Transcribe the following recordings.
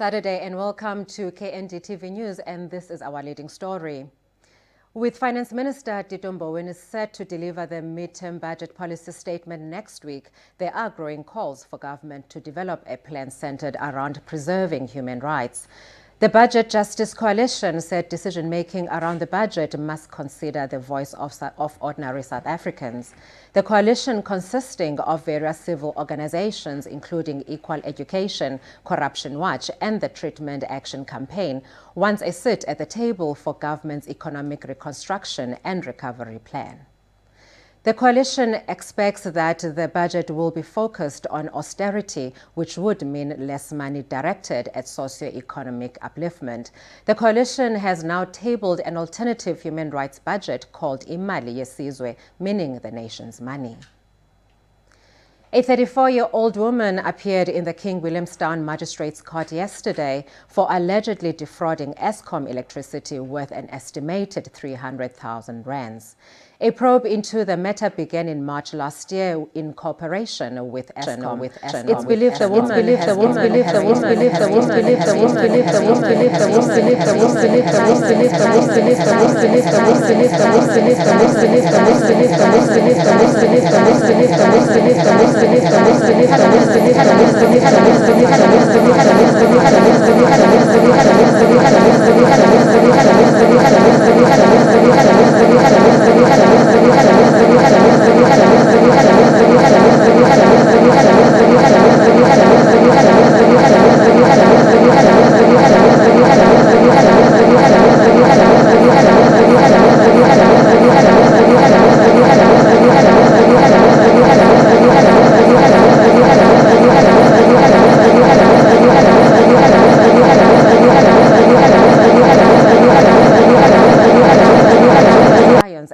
Saturday and welcome to KNDTV News, and this is our leading story. With Finance Minister Tito Mboweni is set to deliver the midterm budget policy statement next week, there are growing calls for government to develop a plan centered around preserving human rights. The Budget Justice Coalition said decision-making around the budget must consider the voice of ordinary South Africans. The coalition, consisting of various civil organizations, including Equal Education, Corruption Watch, and the Treatment Action Campaign, wants a seat at the table for government's economic reconstruction and recovery plan. The coalition expects that the budget will be focused on austerity, which would mean less money directed at socio-economic upliftment. The coalition has now tabled an alternative human rights budget called Imali Yesizwe, meaning the nation's money. A 34-year-old woman appeared in the King Williamstown Magistrates Court yesterday for allegedly defrauding Eskom electricity worth an estimated 300,000 rands. A probe into the matter began in March last year in cooperation with Eskom. It's believed the woman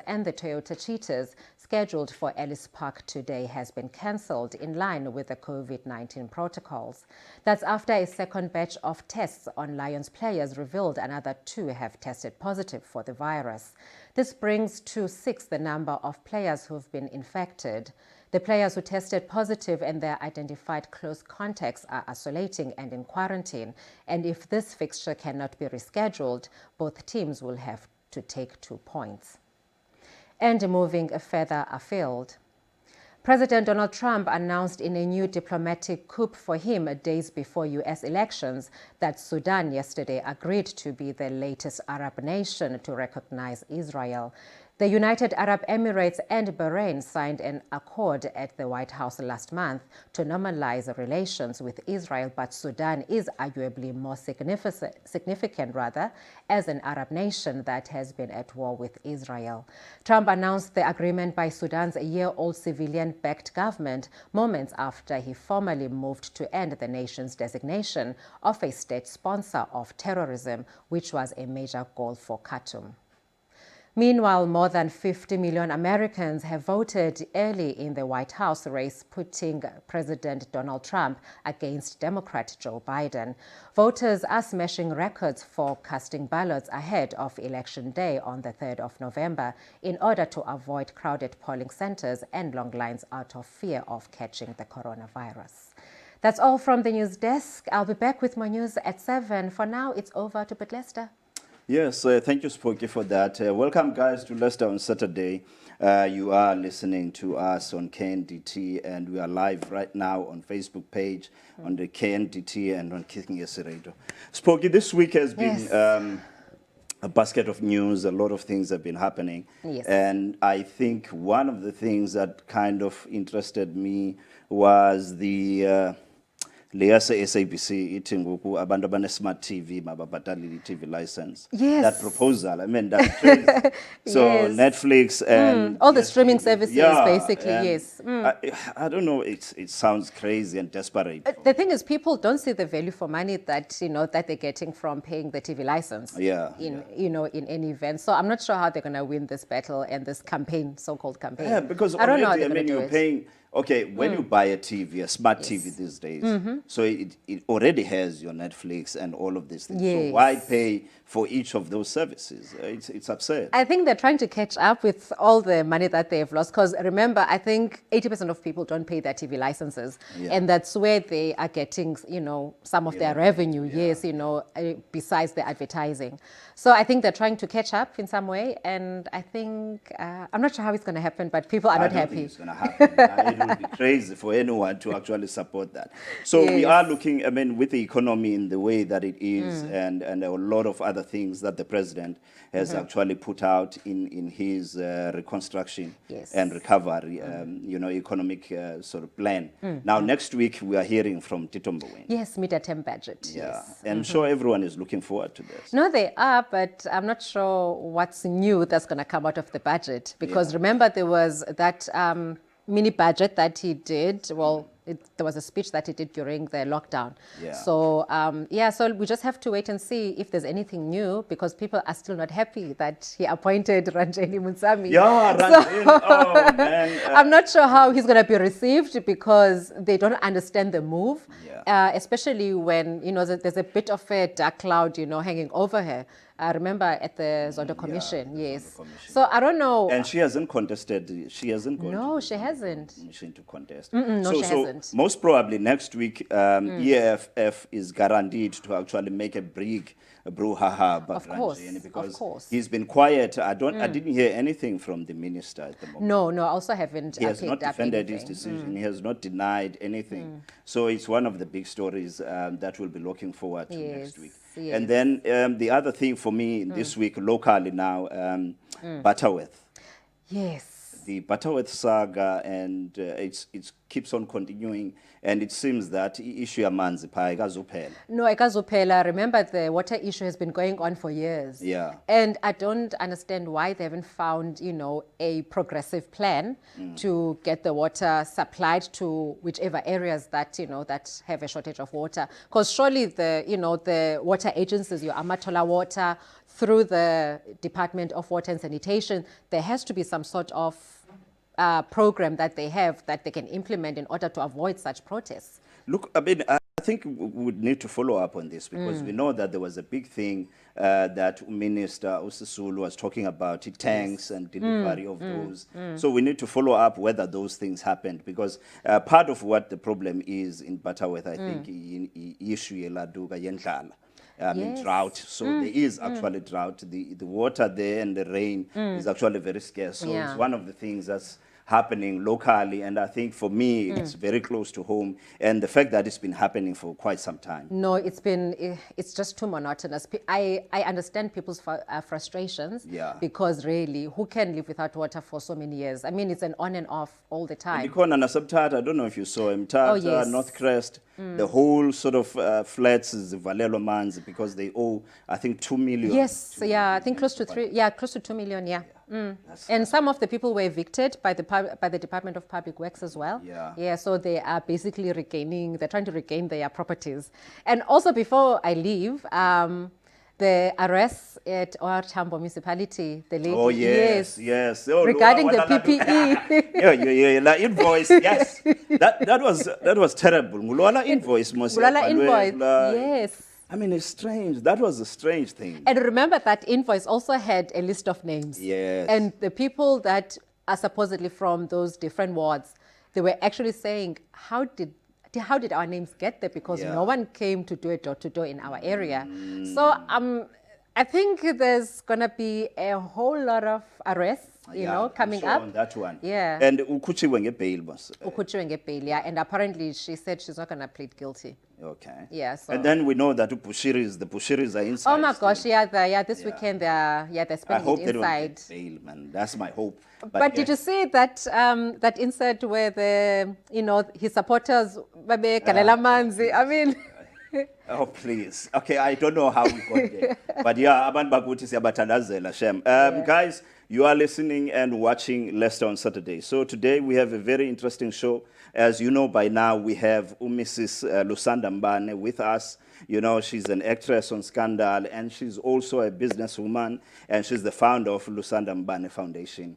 and the Toyota Cheetahs scheduled for Ellis Park today has been cancelled in line with the COVID-19 protocols. That's after a second batch of tests on Lions players revealed another 2 have tested positive for the virus. This brings to 6 the number of players who've been infected. The players who tested positive and their identified close contacts are isolating and in quarantine. And if this fixture cannot be rescheduled, both teams will have to take 2 points. And moving further afield, President Donald Trump announced in a new diplomatic coup for him days before U.S. elections that Sudan yesterday agreed to be the latest Arab nation to recognize Israel. The United Arab Emirates and Bahrain signed an accord at the White House last month to normalize relations with Israel, but Sudan is arguably more significant as an Arab nation that has been at war with Israel. Trump announced the agreement by Sudan's year-old civilian-backed government moments after he formally moved to end the nation's designation of a state sponsor of terrorism, which was a major goal for Khartoum. Meanwhile, more than 50 million Americans have voted early in the White House race, putting President Donald Trump against Democrat Joe Biden. Voters are smashing records for casting ballots ahead of Election Day on the 3rd of November in order to avoid crowded polling centers and long lines out of fear of catching the coronavirus. That's all from the news desk. I'll be back with more news at 7. For now, it's over to Lester. Yes, thank you, Spooky, for that. Welcome, guys, to Leicester on Saturday. You are listening to us on KNDT, and we are live right now on Facebook page, on the KNDT, and on Kicking Yes Radio. Spooky, this week has been a basket of news. A lot of things have been happening. Yes. And I think one of the things that kind of interested me was the Leasa SABC eating abantu abane-smart TV mababhatalile TV license. Yes. That proposal, I mean, that's crazy. So yes. Netflix and all the streaming services, basically, yes. I don't know. It sounds crazy and desperate. The thing is, people don't see the value for money that that they're getting from paying the TV license. In any event. So I'm not sure how they're going to win this battle and this campaign, so-called campaign. Yeah, because I don't know how already, they're going to do you're it. paying Okay, when you buy a TV, a smart TV these days, so it already has your Netflix and all of these things. So why Yes. pay for each of those services? It's absurd. I think they're trying to catch up with all the money that they've lost. Because remember, I think 80% of people don't pay their TV licenses. Yeah. And that's where they are getting, some of their revenue, yes, besides the advertising. So I think they're trying to catch up in some way. And I think, I'm not sure how it's going to happen, but people are not I don't think happy. it's going to happen. It would be crazy for anyone to actually support that. So we Yes. are looking, I mean, with the economy in the way that it is, and a lot of other things that the president has actually put out in his reconstruction Yes. and recovery, economic sort of plan. Now, next week, we are hearing from Tito Mboweni. Yes, mid-term budget. Yeah, Yes. and I'm sure everyone is looking forward to this. No, they are, but I'm not sure what's new that's going to come out of the budget. Because remember, there was that mini budget that he did. Well, there was a speech that he did during the lockdown. Yeah. So, so we just have to wait and see if there's anything new, because people are still not happy that he appointed Ranjeni Munsami. Yeah, oh man. I'm not sure how he's going to be received, because they don't understand the move, especially when, there's a bit of a dark cloud, hanging over her. I remember at the Zondo Commission, the yes. Zondo Commission. So I don't know. And she hasn't contested. She hasn't gone No, to she the hasn't. Commission to contest. no, she so hasn't. most probably next week, EFF is guaranteed to actually make a big brouhaha about Of course, Ranjeni, of because course. he's been quiet. I didn't hear anything from the minister at the moment. No, I also haven't He has not picked up defended his anything. decision. He has not denied anything. So it's one of the big stories that we'll be looking forward to next week. Yes. And then the other thing for me this week locally now, Butterworth. Yes. The Butterworth saga, and it keeps on continuing, and it seems that issue yamanzi phaa ayikazuphela. No, ayikazuphela. Remember, the water issue has been going on for years. Yeah. And I don't understand why they haven't found, a progressive plan to get the water supplied to whichever areas that, that have a shortage of water. Because surely the water agencies, your Amatola Water, through the Department of Water and Sanitation, there has to be some sort of program that they have that they can implement in order to avoid such protests. Look, I mean, I think we would need to follow up on this, because we know that there was a big thing that Minister Usisulu was talking about, tanks and delivery of those. So we need to follow up whether those things happened, because part of what the problem is in Butterworth, I think, issue yeladuka yendlala. Yes. Drought. So there is actually drought. The water there and the rain is actually very scarce. So Yeah. it's one of the things that's happening locally, and I think for me it's very close to home, and the fact that it's been happening for quite some time. No, it's just too monotonous. I understand people's frustrations, because really, who can live without water for so many years? I mean, it's an on and off all the time. Likona Nasabtata, I don't know if you saw him, Tata, yes. North Crest, the whole sort of flats is Valelo Manzi, because they owe, I think, 2 million. Yes, I think close to 2 million, And some of the people were evicted by the Department of Public Works as well. Yeah. So they are basically they're trying to regain their properties. And also, before I leave, the arrests at OR Tambo municipality, the lady. Oh, yes. Oh, regarding the PPE. yeah, la invoice, yes. That was terrible. Mulala invoice, Mulala invoice, yes. I mean, it's strange. That was a strange thing. And remember, that invoice also had a list of names. Yes. And the people that are supposedly from those different wards, they were actually saying, how did our names get there? Because no one came to do it door-to-door in our area. So I think there's going to be a whole lot of arrests, coming up. On that one. Yeah. And ukhutshiwe ngebail, boss. Ukhutshiwe ngebail, and apparently she said she's not going to plead guilty. Okay. Yeah. So. And then we know that the Bushiris are inside. Oh my gosh, this weekend they're spending I hope it they don't inside. get bail, man. That's my hope. But did you see that that insert where his supporters Kalela Manzi? I mean. Oh, please. Okay, I don't know how we got there. But abantu bakuthi siyabathandazela, Shem. Guys, you are listening and watching Leicester on Saturday. So today we have a very interesting show. As you know by now, we have Mrs. Lusanda Mbane with us. She's an actress on Scandal, and she's also a businesswoman, and she's the founder of Lusanda Mbane Foundation.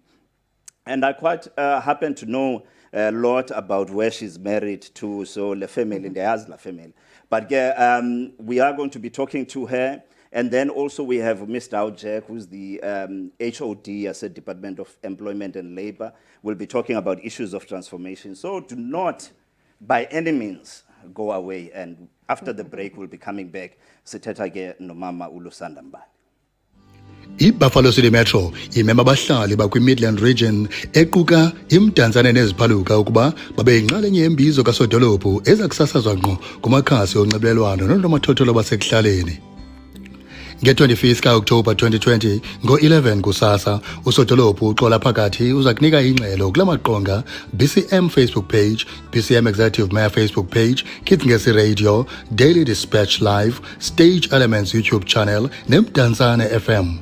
And I quite happen to know a lot about where she's married to, so the family, the Asla family. But we are going to be talking to her. And then also we have Mr. Aujek, who's the HOD, as a Department of Employment and Labor. We'll be talking about issues of transformation. So do not, by any means, go away. And after the break, we'll be coming back. Sithetha ke nomama uLusanda Mbane. iBuffalo City Metro imema abahlali bakwi-Midland Region equka imdantsane neziphaluka ukuba babe yinxalenye yembizo kasodolophu ezakusasazwa ngqo kumakhasi onxibelelwano nonomathotholo basekuhlaleni. Nge-25 ka-Oktoba 2020 ngo-11 kusasa usodolophu uxola phakathi uza kunika ingxelo kula maqonga BCM Facebook page, BCM Executive Mayor Facebook page, Kids Ngesi Radio, Daily Dispatch Live, Stage Elements YouTube channel nemdantsane FM.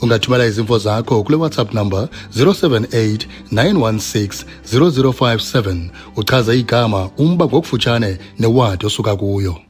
Ungathumela izimvo zakho kule WhatsApp number 078 916 0057 uchaza igama umba ngokufutshane newadi osuka kuyo.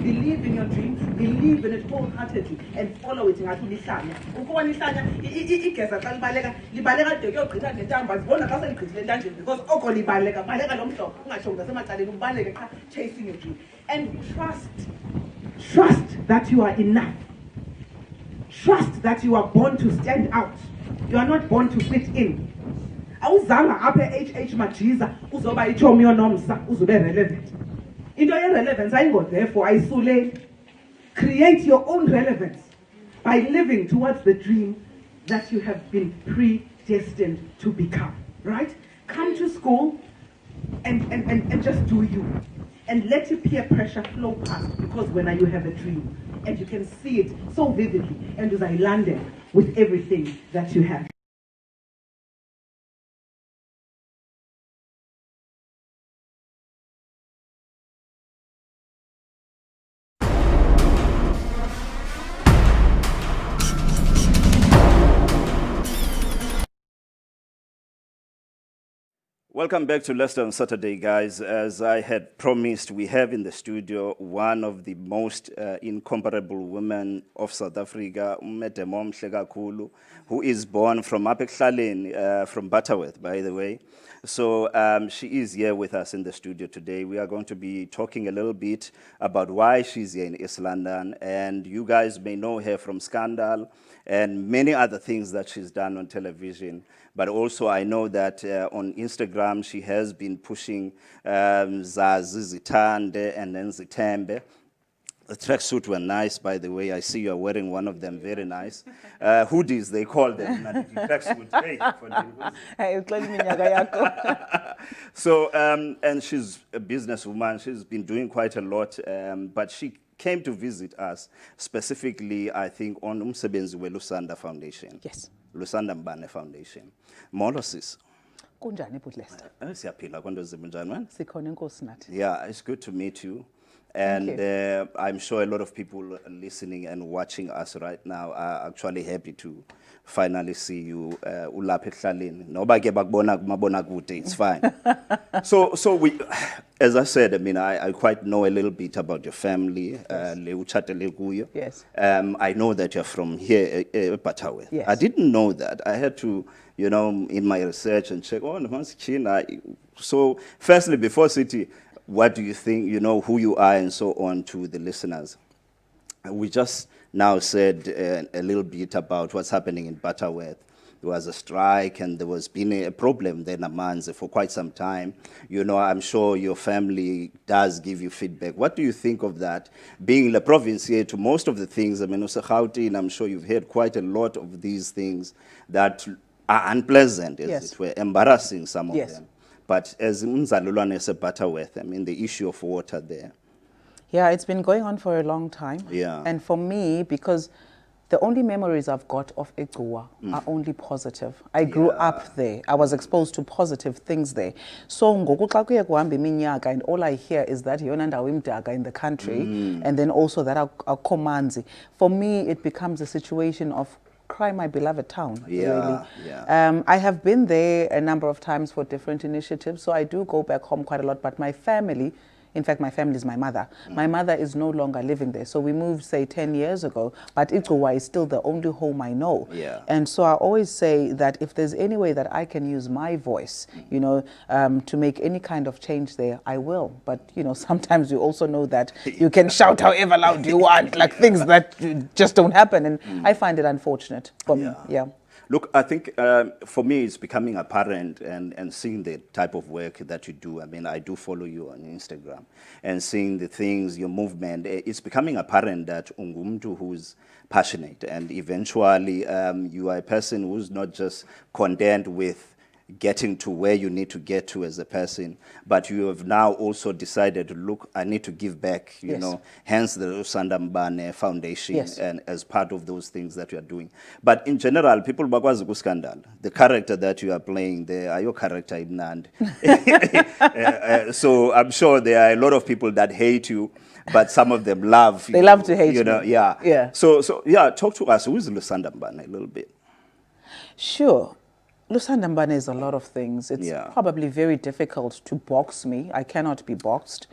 Believe in your dream, believe in it wholeheartedly, and follow it. Chasing your dream. And trust that you are enough. Trust that you are born to stand out. You are not born to fit in. Awuzanga apha HH Majiza uzoba ichomi yonomsa uzobe relevant. Into irrelevance ayingo therefore ayisule. Create your own relevance by living towards the dream that you have been predestined to become. Right? Come to school and just do you. And let your peer pressure flow past, because when you have a dream and you can see it so vividly, and as I landed with everything that you have. Welcome back to Leicester on Saturday, guys. As I had promised, we have in the studio one of the most incomparable women of South Africa, Umedemo Mhle kakhulu, who is born from Apekhlalen, from Butterworth, by the way. So she is here with us in the studio today. We are going to be talking a little bit about why she's here in East London, and you guys may know her from Scandal and many other things that she's done on television. But also I know that on Instagram she has been pushing Zazi Zitande and then Zitembe. The tracksuit were nice, by the way. I see you are wearing one of them, very nice. Hoodies, they call them. Tracksuit. So, and she's a businesswoman. She's been doing quite a lot, but she came to visit us, specifically, I think, on Umsebenzi Lusanda Foundation. Yes. Lusanda Mbane Foundation. Molosis. Kunjani Lester? Siyaphila kwanto zimunjani man? Sikhona enkosi nathi. Yeah, it's good to meet you. And I'm sure a lot of people listening and watching us right now are actually happy to finally see you ulapha ekhlalen. Noba ke bakubona kumabonakude, it's fine. So we, as I said, I mean, I quite know a little bit about your family. Yes. I know that you're from here, Butterworth. Yes. I didn't know that. I had to, you know, in my research and check. Oh, China. So, firstly, before City, what do you think, you know, who you are and so on to the listeners? We just now said a little bit about what's happening in Butterworth. There was a strike and there was been a problem there in Amanzi for quite some time. You know, I'm sure your family does give you feedback. What do you think of that? Being in the province here, to most of the things, I mean, and I'm sure you've heard quite a lot of these things that are unpleasant, as it were, embarrassing, some of them. But as Mzalulwane Butterworth, I mean, the issue of water there. Yeah, it's been going on for a long time. Yeah. And for me, because the only memories I've got of Ecuador are only positive. I grew up there. I was exposed to positive things there. So ngoku xa kuye kuhambe iminyaka, and all I hear is that yona ndawo imdaka in the country, and then also that akukho manzi. For me, it becomes a situation of cry my beloved town, really. Yeah. I have been there a number of times for different initiatives, so I do go back home quite a lot, but my family, in fact, my family is my mother. My mother is no longer living there. So we moved, say, 10 years ago, but Ituwa is still the only home I know. Yeah. And so I always say that if there's any way that I can use my voice, you know, to make any kind of change there, I will. But, you know, sometimes you also know that you can shout however loud you want, like things that just don't happen. And I find it unfortunate for me. Yeah. Look, I think for me it's becoming apparent and seeing the type of work that you do. I mean, I do follow you on Instagram and seeing the things, your movement, it's becoming apparent that ungumntu who's passionate and eventually you are a person who's not just content with getting to where you need to get to as a person, but you have now also decided to look, I need to give back, you know, hence the Lusanda Mbane Foundation and as part of those things that you are doing. But in general, people bakwazi kuskandal. The character that you are playing there, are your character in Nand. So I'm sure there are a lot of people that hate you, but some of them love you. They love to hate you know, me. yeah. Yeah. So yeah, talk to us. Who is Lusanda Mbane a little bit? Sure. Lusanda Mbane is a lot of things. It's probably very difficult to box me. I cannot be boxed.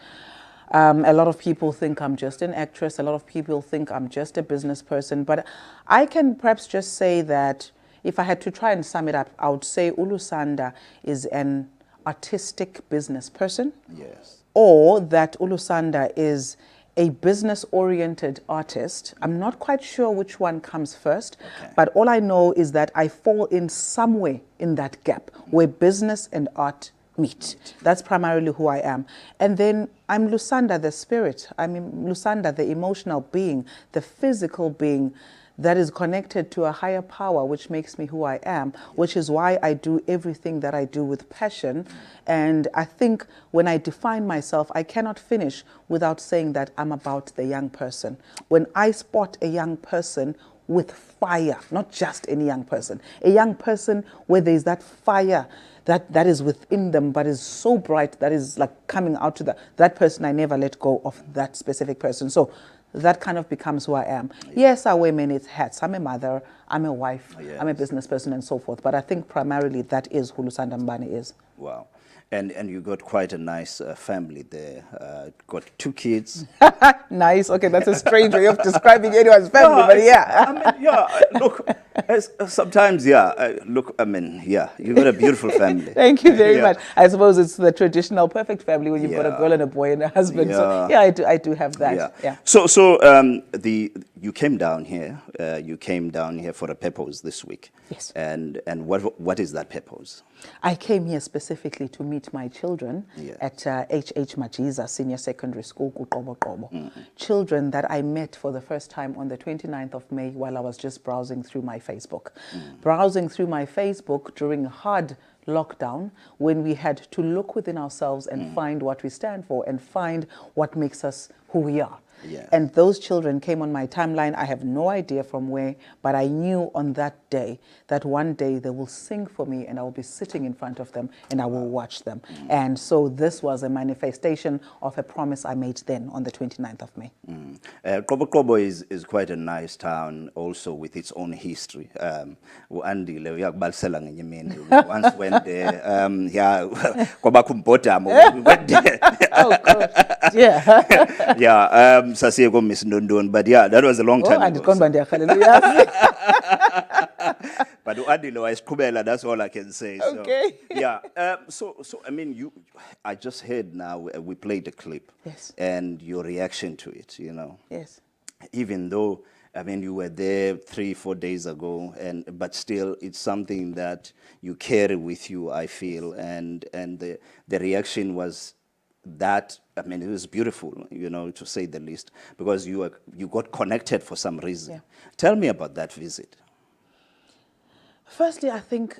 A lot of people think I'm just an actress. A lot of people think I'm just a business person. But I can perhaps just say that if I had to try and sum it up, I would say Ulusanda is an artistic business person. Yes. Or that Ulusanda is a business-oriented artist. I'm not quite sure which one comes first, but all I know is that I fall in somewhere in that gap where business and art meet. That's primarily who I am. And then I'm Lusanda, the spirit. I'm Lusanda, the emotional being, the physical being that is connected to a higher power, which makes me who I am, which is why I do everything that I do with passion. And I think when I define myself, I cannot finish without saying that I'm about the young person. When I spot a young person with fire, not just any young person, a young person where there's that fire that is within them, but is so bright that is like coming out to that person, I never let go of that specific person. So that kind of becomes who I am. Yes, I wear many hats. I'm a mother, I'm a wife, I'm a business person and so forth. But I think primarily that is who Lusanda Mbane is. Wow. And you got quite a nice family there. Got 2 kids. Nice. Okay, that's a strange way of describing anyone's family, but yeah. I mean, yeah, look, sometimes, look, I mean, yeah, you got a beautiful family. Thank you very much. I suppose it's the traditional perfect family when you've got a girl and a boy and a husband. So yeah, I do have that. Yeah. So you came down here. You came down here for a purpose this week. Yes. And what is that purpose? I came here specifically to meet my children at H.H. Majiza Senior Secondary School, Kuqobo. Children that I met for the first time on the 29th of May while I was just browsing through my Facebook. Browsing through my Facebook during hard lockdown when we had to look within ourselves and find what we stand for and find what makes us who we are. And those children came on my timeline. I have no idea from where, but I knew on that day that one day they will sing for me and I will be sitting in front of them and I will watch them. And so this was a manifestation of a promise I made then on the 29th of May. Qobo is quite a nice town also with its own history. Once went there, we went there. Oh, gosh. Yeah. Yeah. Sasiyeko Miss Ndondon, but yeah, that was a long time ago. But Adilo is Kubela, that's all I can say. So, okay. Yeah. So I mean, I just heard now we played the clip. Yes. And your reaction to it, you know. Yes. Even though, I mean, you were there 3-4 days ago, but still, it's something that you carry with you, I feel, and the reaction was that, I mean, it was beautiful, you know, to say the least, because you got connected for some reason. Yeah. Tell me about that visit. Firstly, I think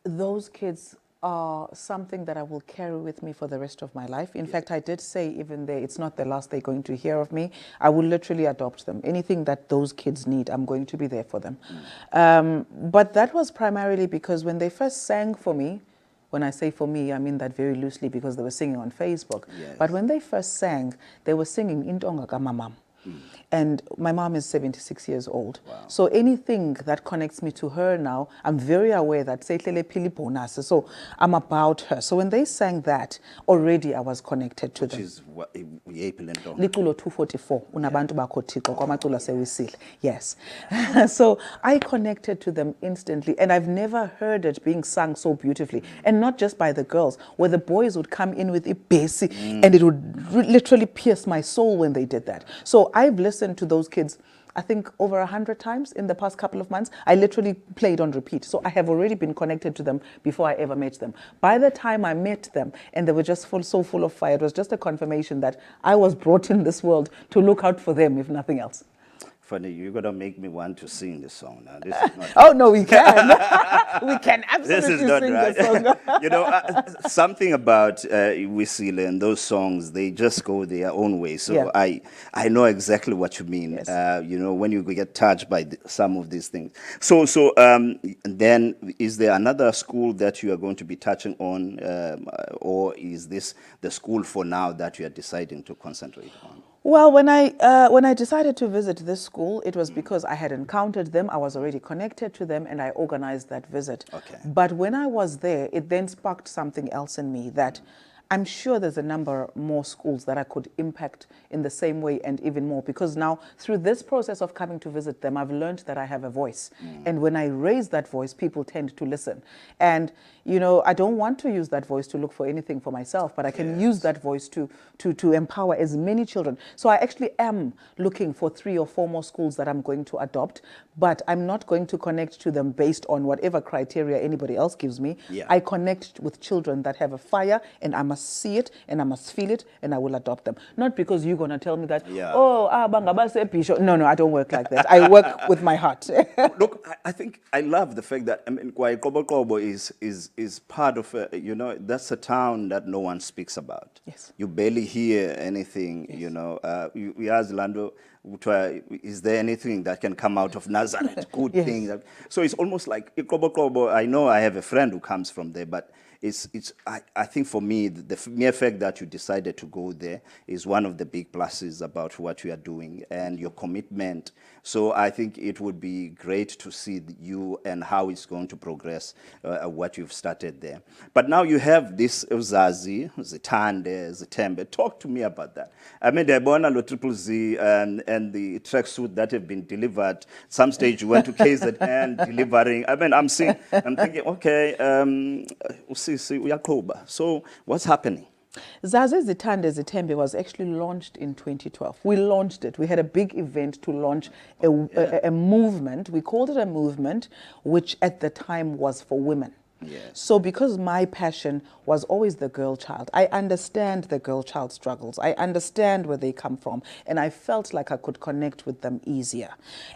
those kids are something that I will carry with me for the rest of my life. In fact, I did say even there, it's not the last they're going to hear of me. I will literally adopt them. Anything that those kids need, I'm going to be there for them. But that was primarily because when they first sang for me, when I say for me, I mean that very loosely because they were singing on Facebook. Yes. But when they first sang, they were singing Intonga Kamamam. And my mom is 76 years old. Wow. So anything that connects me to her now, I'm very aware that Seitlele Pili Bonase. So I'm about her. So when they sang that, already I was connected to them. Which is what April and Dawn. Liculo 244, unabantu bakho Thixo, kwamacula sewisile. Yes. So I connected to them instantly, and I've never heard it being sung so beautifully. And not just by the girls, where the boys would come in with ibesi, and it would literally pierce my soul when they did that. So I've listened to those kids, I think, over 100 times in the past couple of months. I literally played on repeat. So I have already been connected to them before I ever met them. By the time I met them, and they were just so full of fire, it was just a confirmation that I was brought in this world to look out for them, if nothing else. Funny, you're going to make me want to sing the song now. This is not Oh, no, we can. We can absolutely this is not sing right. the song. You know, something about Wisile and those songs, they just go their own way. So Yeah. I know exactly what you mean. Yes. You know, when you get touched by some of these things. So then is there another school that you are going to be touching on, or is this the school for now that you are deciding to concentrate on? Well, when I decided to visit this school, it was because I had encountered them, I was already connected to them, and I organized that visit. Okay. But when I was there, it then sparked something else in me that I'm sure there's a number more schools that I could impact in the same way and even more, because now through this process of coming to visit them, I've learned that I have a voice. And when I raise that voice, people tend to listen. And, you know, I don't want to use that voice to look for anything for myself, but I can use that voice to empower as many children. So I actually am looking for 3 or 4 more schools that I'm going to adopt, but I'm not going to connect to them based on whatever criteria anybody else gives me. Yeah. I connect with children that have a fire, and I must see it and I must feel it, and I will adopt them. Not because you're going to tell me that, no, I don't work like that. I work with my heart. Look, I think I love the fact that, I mean, Kobo is part of, you know, that's a town that no one speaks about. Yes. You barely hear anything, you know. We asked Lando, is there anything that can come out of Nazareth? Good Yes. thing. So it's almost like Kobo. I know I have a friend who comes from there, but I think for me, the mere fact that you decided to go there is one of the big pluses about what you are doing and your commitment. So I think it would be great to see you and how it's going to progress, what you've started there. But now you have this Uzazi, Zitande, Zitembe. Talk to me about that. I mean, the Bona Triple Z and the tracksuit that have been delivered. Some stage you went to KZN delivering. I mean, I'm thinking, okay, so what's happening? Zazi Zitande Zitembe was actually launched in 2012. We launched it. We had a big event to launch a movement. We called it a movement, which at the time was for women. Yes. So because my passion was always the girl child, I understand the girl child struggles. I understand where they come from, and I felt like I could connect with them easier.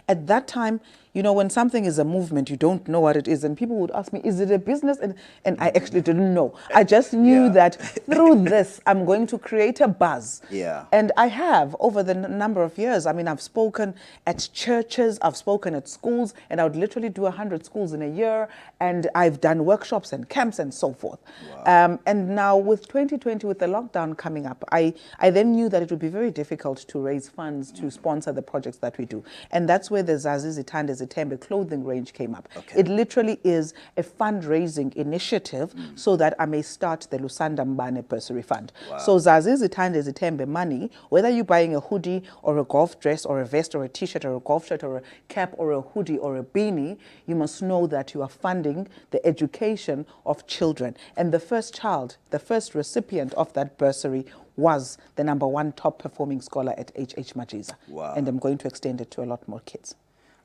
At that time, you know, when something is a movement, you don't know what it is, and people would ask me, is it a business? And I actually didn't know. I just knew that through this, I'm going to create a buzz. Yeah. And I have over the number of years. I mean, I've spoken at churches, I've spoken at schools, and I would literally do 100 schools in a year, and I've done workshops and camps and so forth. Wow. And now with 2020, with the lockdown coming up, I then knew that it would be very difficult to raise funds to sponsor the projects that we do. And that's where the Zazi Zitande Zitembe clothing range came up. Okay. It literally is a fundraising initiative so that I may start the Lusanda Mbane Bursary Fund. Wow. So Zazi Zitande Zitembe money, whether you're buying a hoodie or a golf dress or a vest or a t-shirt or a golf shirt or a cap or a hoodie or a beanie, you must know that you are funding the education of children. And the first child, the first recipient of that bursary was the #1 top performing scholar at HH Majiza. Wow. And I'm going to extend it to a lot more kids.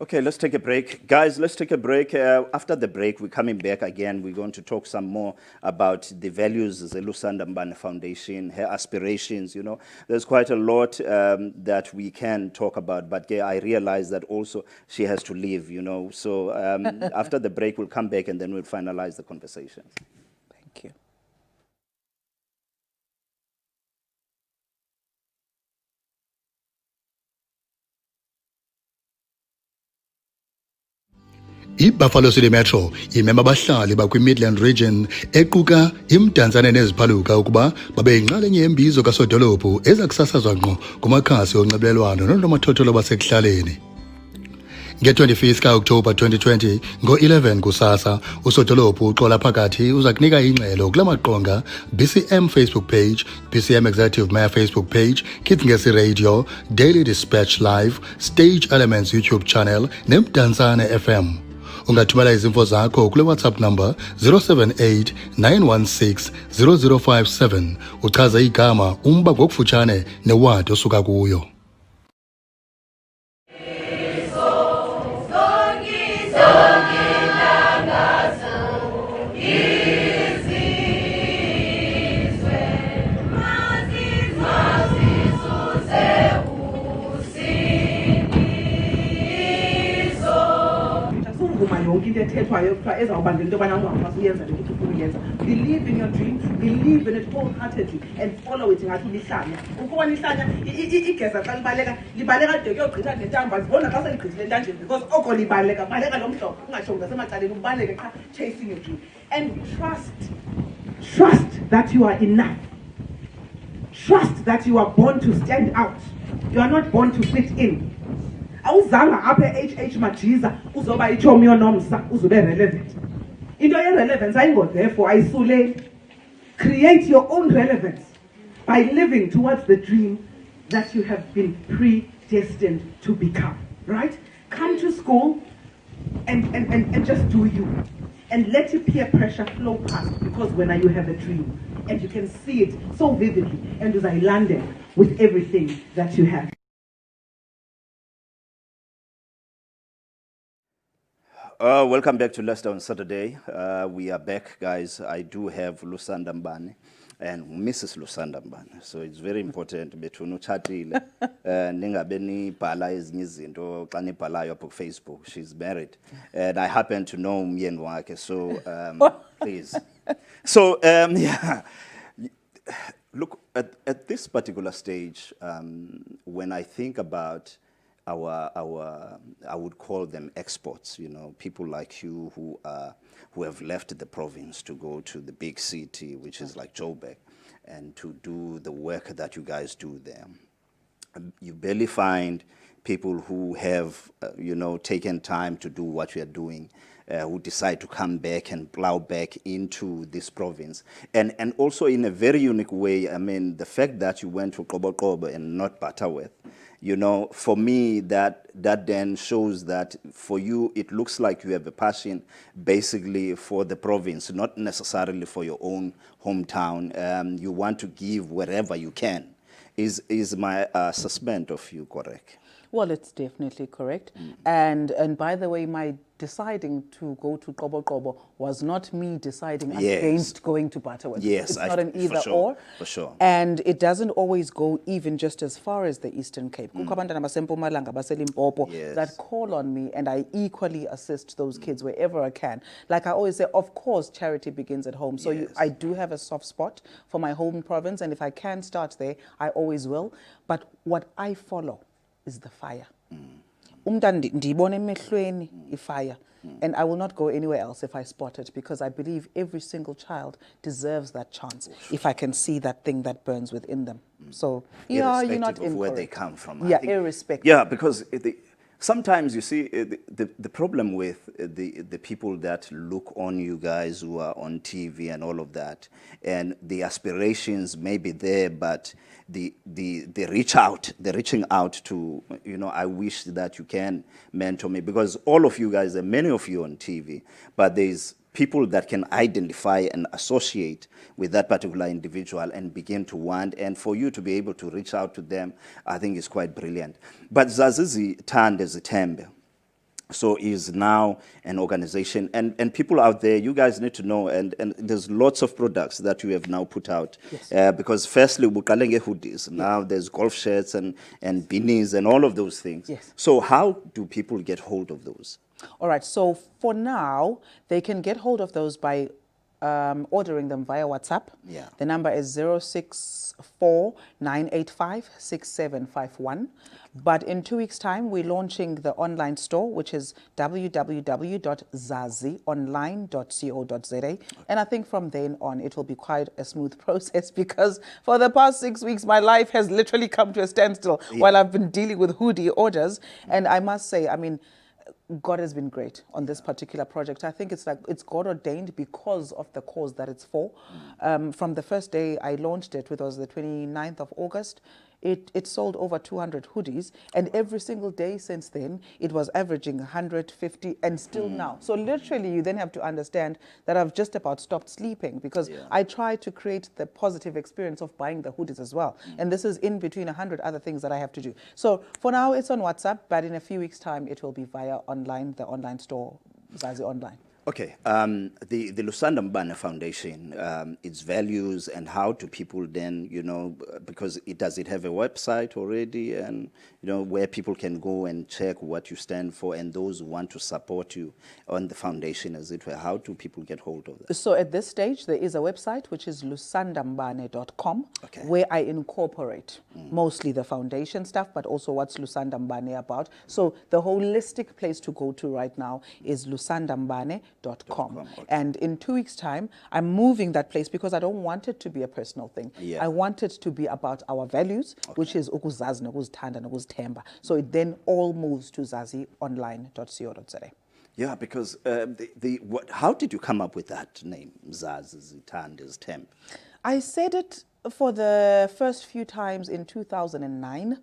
Okay, let's take a break. Guys, let's take a break. After the break, we're coming back again. We're going to talk some more about the values of the Lusanda Mbane Foundation, her aspirations, you know. There's quite a lot that we can talk about, but I realize that also she has to leave, you know. So after the break, we'll come back and then we'll finalize the conversation. Thank you. iBuffalo City Metro imema abahlali bakwi-Midland Region equka imdantsane neziphaluka ukuba babe yinxalenye yembizo kasodolophu ezakusasazwa ngqo kumakhasi onxibelelwano nonomathotholo basekuhlaleni. Nge-25 ka-Oktoba 2020 ngo-11 kusasa usodolophu uxola phakathi uza kunika ingxelo kula maqonga BCM Facebook page, BCM Executive Mayor Facebook page, Kids Ngesi Radio, Daily Dispatch Live, Stage Elements YouTube channel nemdantsane FM. Ungathumela izimvo zakho kule WhatsApp number 078 916 0057 uchaza igama umba ngokufutshane newadi osuka kuyo. Believe in your dream, believe in it wholeheartedly, and follow it. Chasing your dream. And trust that you are enough. Trust that you are born to stand out. You are not born to fit in. Awuzanga apha HH Majiza uzoba ichomi yonomsa uzube relevant. Into irrelevance ayingo therefore ayisuleli. Create your own relevance by living towards the dream that you have been predestined to become. Right? Come to school and just do you. And let your peer pressure flow past, because when you have a dream and you can see it so vividly, and as I landed with everything that you have. Welcome back to Leicester on Saturday. We are back, guys. I do have Lusanda Mbane and Mrs. Lusanda Mbane. So it's very important between chatile ningabe nibhala ezinye izinto xa nibhalayo apha Facebook. She's married. And I happen to know umyeni wakhe. So please. So yeah. Look, at this particular stage, when I think about I would call them exports, you know, people like you who have left the province to go to the big city, which is like Joburg, and to do the work that you guys do there. You barely find people who have, you know, taken time to do what we are doing, who decide to come back and plow back into this province. And also in a very unique way, I mean, the fact that you went to Qoboqobo and not Butterworth, you know, for me, that then shows that for you, it looks like you have a passion basically for the province, not necessarily for your own hometown. You want to give wherever you can. Is my assessment of you correct? Well, it's definitely correct. And by the way, my deciding to go to Qoboqobo was not me deciding against going to Butterworth. Yes, it's not an either for sure, or. For sure. And it doesn't always go even just as far as the Eastern Cape. Kukho abantwana baseMpumalanga, baseLimpopo that call on me, and I equally assist those kids wherever I can. Like I always say, of course, charity begins at home. So I do have a soft spot for my home province, and if I can start there, I always will. But what I follow is the fire. Fire. And I will not go anywhere else if I spot it, because I believe every single child deserves that chance if I can see that thing that burns within them. So, yeah, you're not irrespective of where they come from. Yeah, irrespective. Yeah, because sometimes you see the problem with the people that look on you guys who are on TV and all of that, and the aspirations may be there, but the reaching out to, you know, I wish that you can mentor me, because all of you guys, there are many of you on TV, but there's people that can identify and associate with that particular individual and begin to want, and for you to be able to reach out to them, I think is quite brilliant. But Zazizi Tande Zitembe, so is now an organization, and people out there, you guys need to know, and there's lots of products that you have now put out. Because firstly, Bukalenge hoodies, now there's golf shirts and beanies and all of those things. So how do people get hold of those? All right, so for now, they can get hold of those by ordering them via WhatsApp. Yeah. The number is 064-985-6751. But in 2 weeks' time, we're launching the online store, which is www.zazionline.co.za. And I think from then on, it will be quite a smooth process, because for the past 6 weeks, my life has literally come to a standstill while I've been dealing with hoodie orders. And I must say, I mean, God has been great on this particular project. I think it's God ordained because of the cause that it's for. From the first day I launched it, which was the 29th of August, it sold over 200 hoodies, and every single day since then, it was averaging 150, and still now. So literally, you then have to understand that I've just about stopped sleeping, because I try to create the positive experience of buying the hoodies as well. And this is in between 100 other things that I have to do. So for now, it's on WhatsApp, but in a few weeks' time, it will be via online, the online store, Zazi Online. Okay, the Lusanda Mbane Foundation, its values, and how do people then, because does it have a website already, and where people can go and check what you stand for, and those who want to support you on the foundation, as it were, how do people get hold of that? So at this stage, there is a website, which is lusandambane.com, where I incorporate mostly the foundation stuff, but also what's Lusanda Mbane about. So the holistic place to go to right now is lusandambane.com. And in 2 weeks' time, I'm moving that place, because I don't want it to be a personal thing. I want it to be about our values, which is ukuzazi nokuzithanda nokuzithemba. So it then all moves to zazionline.co.za. Yeah, because how did you come up with that name, Zazi Zithande Zithembe? I said it for the first few times in 2009.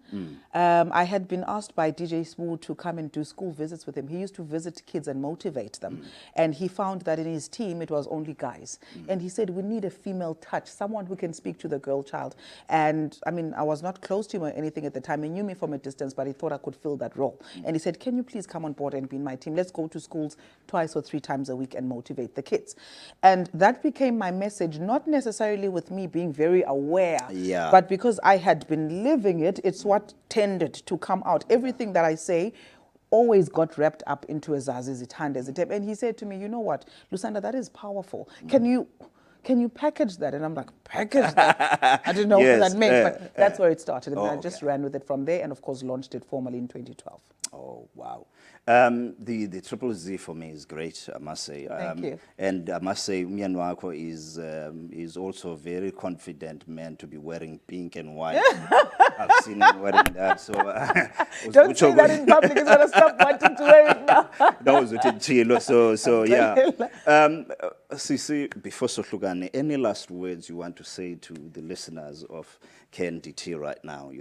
I had been asked by DJ Smoo to come and do school visits with him. He used to visit kids and motivate them. And he found that in his team, it was only guys. And he said, we need a female touch, someone who can speak to the girl child. And I mean, I was not close to him or anything at the time. He knew me from a distance, but he thought I could fill that role. And he said, can you please come on board and be in my team? Let's go to schools 2 or 3 times a week and motivate the kids. And that became my message, not necessarily with me being very aware, but because I had been living it, it's what tended to come out. Everything that I say always got wrapped up into a Zazi Zithande Zithembe. And he said to me, you know what, Lusanda, that is powerful. Can you package that? And I'm like, package that? I didn't know what that meant, but that's where it started. And I just ran with it from there, and of course launched it formally in 2012. Oh, wow. The Triple Z for me is great, I must say. Thank you. And I must say, Mianwako is also a very confident man to be wearing pink and white. I've seen him wearing that. So don't say that in public. He's going to stop wanting to wear it now. That was what it chilo. So yeah. Sisi, before Sohlukane, any last words you want to say to the listeners of KNDT right now,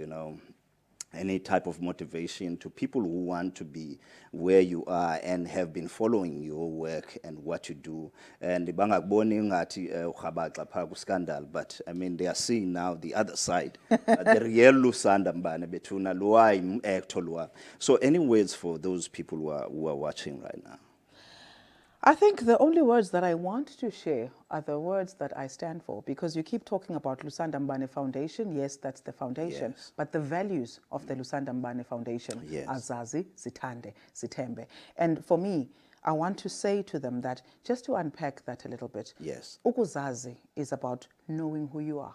any type of motivation to people who want to be where you are and have been following your work and what you do? And scandal, but I mean, they are seeing now the other side, the real Lusanda Mbane betuna luai actor. So any words for those people who are watching right now? I think the only words that I want to share are the words that I stand for, because you keep talking about Lusanda Mbane Foundation. Yes, that's the foundation. Yes. But the values of the Lusanda Mbane Foundation are Zazi, Zithande, Zithembe. And for me, I want to say to them that, just to unpack that a little bit, ukuzazi is about knowing who you are,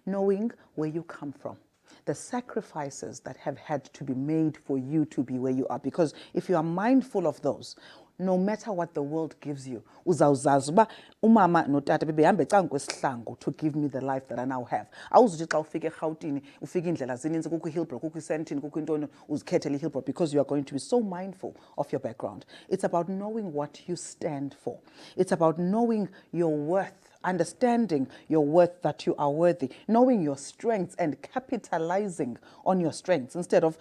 knowing where you come from, the sacrifices that have had to be made for you to be where you are. Because if you are mindful of those, no matter what the world gives you, uzawuzazi uba umama notata bebehambe ecanga kwesihlangu to give me the life that I now have. Awuzuthi xa ufika eRhawutini, ufika indlela zininzi, kukho iHillbrow, kukho iSandton, kukho intoni, uzikhethele iHillbrow, because you are going to be so mindful of your background. It's about knowing what you stand for. It's about knowing your worth, understanding your worth, that you are worthy, knowing your strengths and capitalizing on your strengths instead of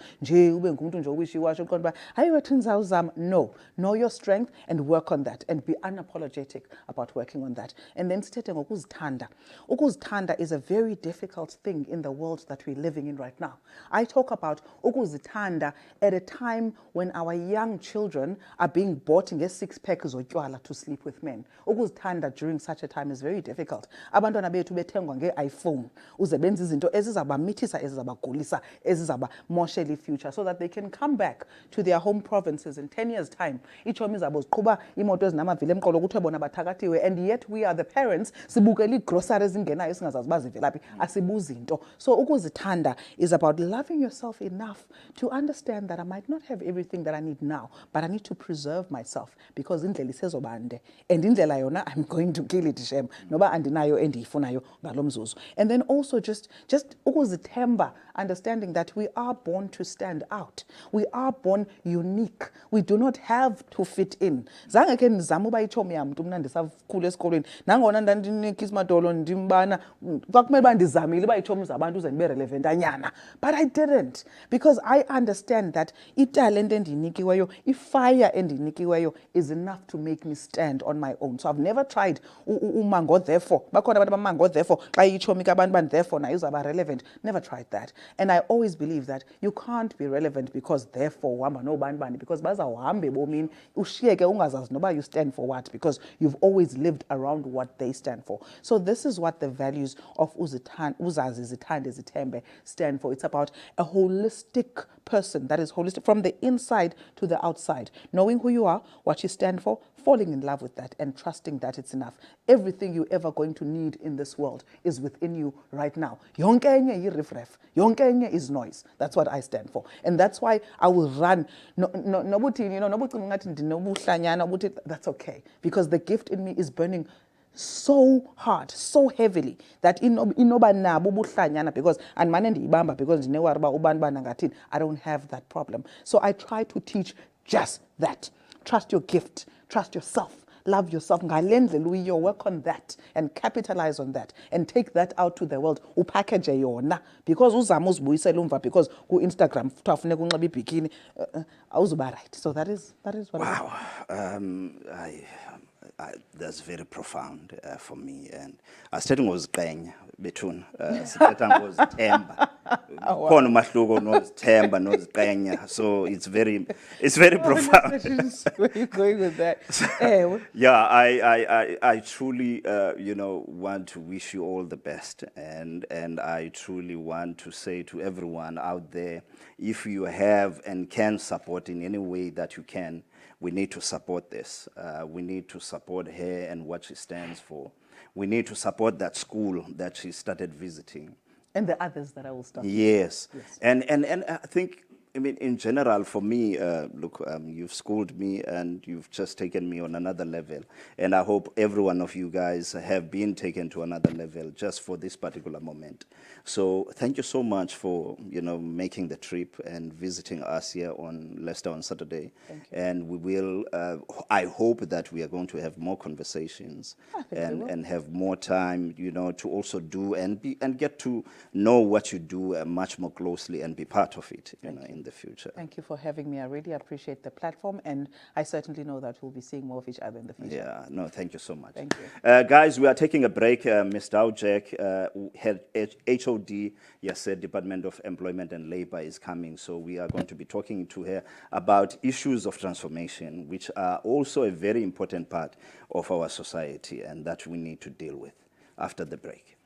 no, know your strength and work on that and be unapologetic about working on that. And then ukuzithanda. Ukuzithanda is a very difficult thing in the world that we're living in right now. I talk about ukuzithanda at a time when our young children are being bought in 6 packs of to sleep with men. Ukuzithanda during such a time is very very difficult. Abantwana bethu bethengwa nge-iPhone uze benze izinto ezizabamithisa ezizabagulisa ezizabamoshela i-future so that they can come back to their home provinces in 10 years time. Iitshomi zabo ziqhuba imoto ezinamavili emqolo kuthiwe bona bathakathiwe, and yet we are the parents sibukela iigrosari ezingenayo singazazi uba zivelaphi asibuzi nto. So ukuzithanda is about loving yourself enough to understand that I might not have everything that I need now, but I need to preserve myself because indlela isezobande, and indlela yona I'm going to kill it shem noba andinayo endiyifunayo ngalo mzuzu. And then also just ukuzithemba, understanding that we are born to stand out. We are born unique. We do not have to fit in. Zange ke ndizama uba itshomi yam mntu mna ndisakhula esikolweni nangona ndandinikisa madolo ndimbana kwakumele uba ndizamile uba itshomi zabantu uze ndibe relevant anyana, but I didn't because I understand that italent endinikiweyo, ifire endinikiweyo is enough to make me stand on my own. So I've never tried umango therefore bakhona abantu bamango therefore xa itshomi kabantu bani therefore nayo uzaba relevant. Never tried that. And I always believe that you can't be relevant because therefore uhamba nobani bani, because bazawuhamba ebomini ushiyeke ungazazi noba you stand for what, because you've always lived around what they stand for. So this is what the values of Uzazi Zithande Zithembe stand for. It's about a holistic person that is holistic from the inside to the outside, knowing who you are, what you stand for, falling in love with that and trusting that it's enough. Everything you're ever going to need in this world is within you right now. Yonke enye yi-riff-raff. Yonke enye is noise. That's what I stand for. And that's why I will run. That's okay. Because the gift in me is burning so hard, so heavily that inoba nabo ubuhlanyana, because andimane ndiyibamba because ndinewari uba ubani bana ngathini. I don't have that problem. So I try to teach just that. Trust your gift. Trust yourself. Love yourself. Work on that and capitalize on that and take that out to the world. Upackage yona because uzama uzibuyisela umva because ku Instagram futhi afuneka unxiba ibikini awuzuba right. So that is what. Wow. That's very profound for me, and starting was Qenya between starting was Temba. Khona umahluko no Temba no Qenya, so it's very profound. Where are you going with that? Yeah, I truly want to wish you all the best, and I truly want to say to everyone out there, if you have and can support in any way that you can, we need to support this. We need to support her and what she stands for. We need to support that school that she started visiting. And the others that I will start. Yes. And I think, I mean, in general, for me, look, you've schooled me and you've just taken me on another level. And I hope every one of you guys have been taken to another level just for this particular moment. So thank you so much for, making the trip and visiting us here on Leicester on Saturday. Thank you. And we will, I hope that we are going to have more conversations and have more time, to also do and get to know what you do much more closely and be part of it, in the future. Thank you for having me. I really appreciate the platform, and I certainly know that we'll be seeing more of each other in the future. Yeah, no, thank you so much. Thank you. Guys, we are taking a break. Ms. Dowjack, head HOD, said Department of Employment and Labor is coming, so we are going to be talking to her about issues of transformation, which are also a very important part of our society and that we need to deal with after the break.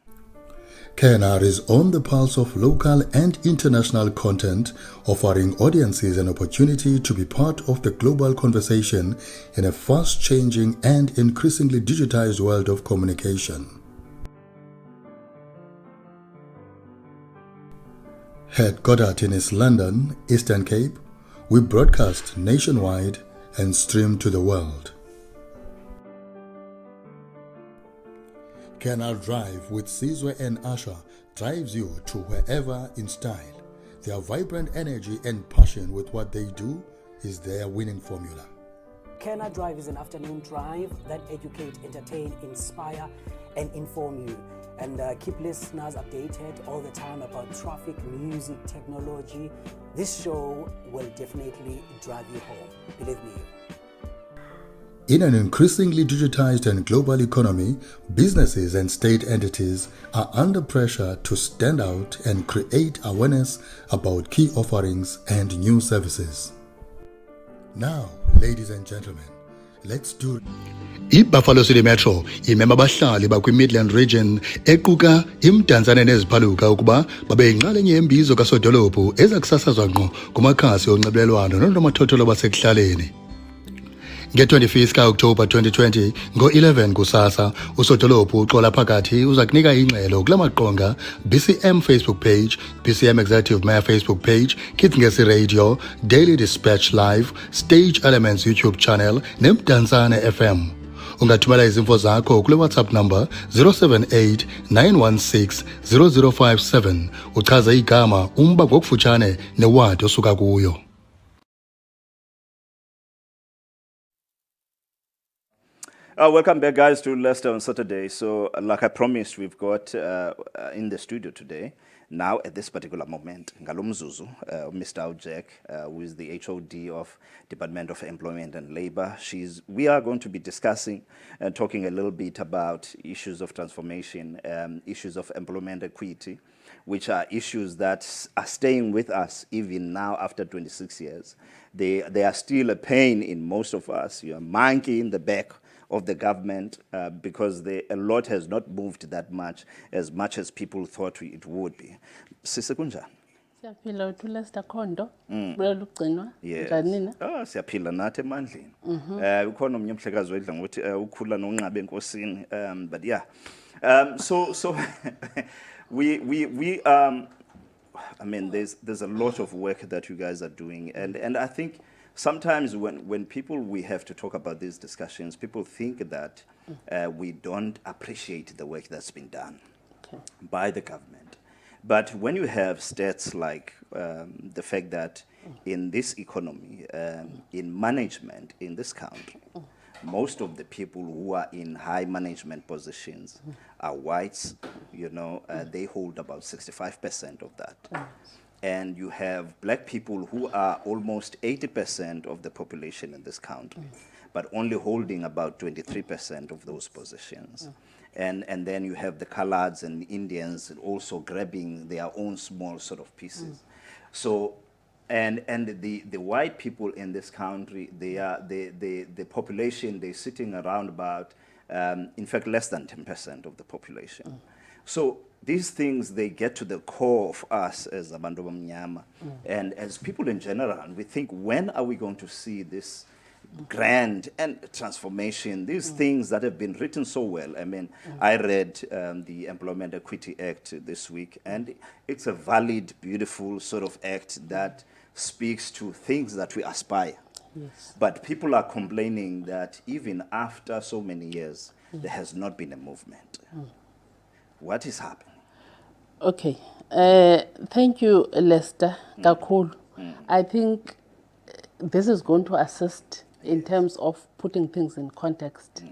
KNR is on the pulse of local and international content, offering audiences an opportunity to be part of the global conversation in a fast-changing and increasingly digitized world of communication. Headquartered in East London, Eastern Cape, we broadcast nationwide and stream to the world. KNR Drive with Sizwe and Asha drives you to wherever in style. Their vibrant energy and passion with what they do is their winning formula. KNR Drive is an afternoon drive that educate, entertain, inspire, and inform you. And keep listeners updated all the time about traffic, music, technology. This show will definitely drive you home. Believe me. In an increasingly digitized and global economy, businesses and state entities are under pressure to stand out and create awareness about key offerings and new services. Now, ladies and gentlemen, Let's do it. iBuffalo City Metro imema abahlali bakwi-Midland Region equka imdantsane neziphaluka ukuba babe yinxalenye yembizo kasodolophu ezakusasazwa ngqo kumakhasi onxibelelwano nonomathotholo basekuhlaleni. Nge-25 ka-Oktoba 2020 ngo-11 kusasa usodolophu uxola phakathi uza kunika ingxelo kula maqonga BCM Facebook page, BCM Executive Mayor Facebook page, Kids Ngesi Radio, Daily Dispatch Live, Stage Elements YouTube channel nemdantsane FM. Ungathumela izimvo zakho kule WhatsApp number 078 916 0057 uchaze igama umba ngokufutshane newadi osuka kuyo. Welcome back, guys, to Leicester on Saturday. So, like I promised, we've got in the studio today, now at this particular moment, Ngalumzuzu, Mr. Aujek, who is the HOD of Department of Employment and Labor. We are going to be discussing and talking a little bit about issues of transformation, issues of employment equity, which are issues that are staying with us even now after 26 years. They are still a pain in most of us. You are monkey in the back of the government because a lot has not moved that much as people thought it would be. Sisekunja? Siyaphila uthi Lester Khondo bulela ugcinwa njani nina? Siyaphila nathi emandleni. Ukhona omnye umhlekazi wedla ngokuthi ukhula nonqabe enkosini, but yeah. So we I mean there's a lot of work that you guys are doing, and I think sometimes when we have to talk about these discussions, people think that we don't appreciate the work that's been done by the government. But when you have stats like the fact that in this economy, in management in this country, most of the people who are in high management positions are whites, you know, they hold about 65% of that. And you have black people who are almost 80% of the population in this country, but only holding about 23% of those positions. And then you have the Coloureds and Indians also grabbing their own small sort of pieces. So, and the white people in this country, the population, they're sitting around about, in fact, less than 10% of the population. So these things, they get to the core of us as Abantu Bamnyama and as people in general. And we think, when are we going to see this grand and transformation, these things that have been written so well? I mean, I read the Employment Equity Act this week, and it's a valid, beautiful sort of act that speaks to things that we aspire. Yes. But people are complaining that even after so many years, there has not been a movement. What is happening? Okay. Thank you, Lester Kakhulu. I think this is going to assist in terms of putting things in context.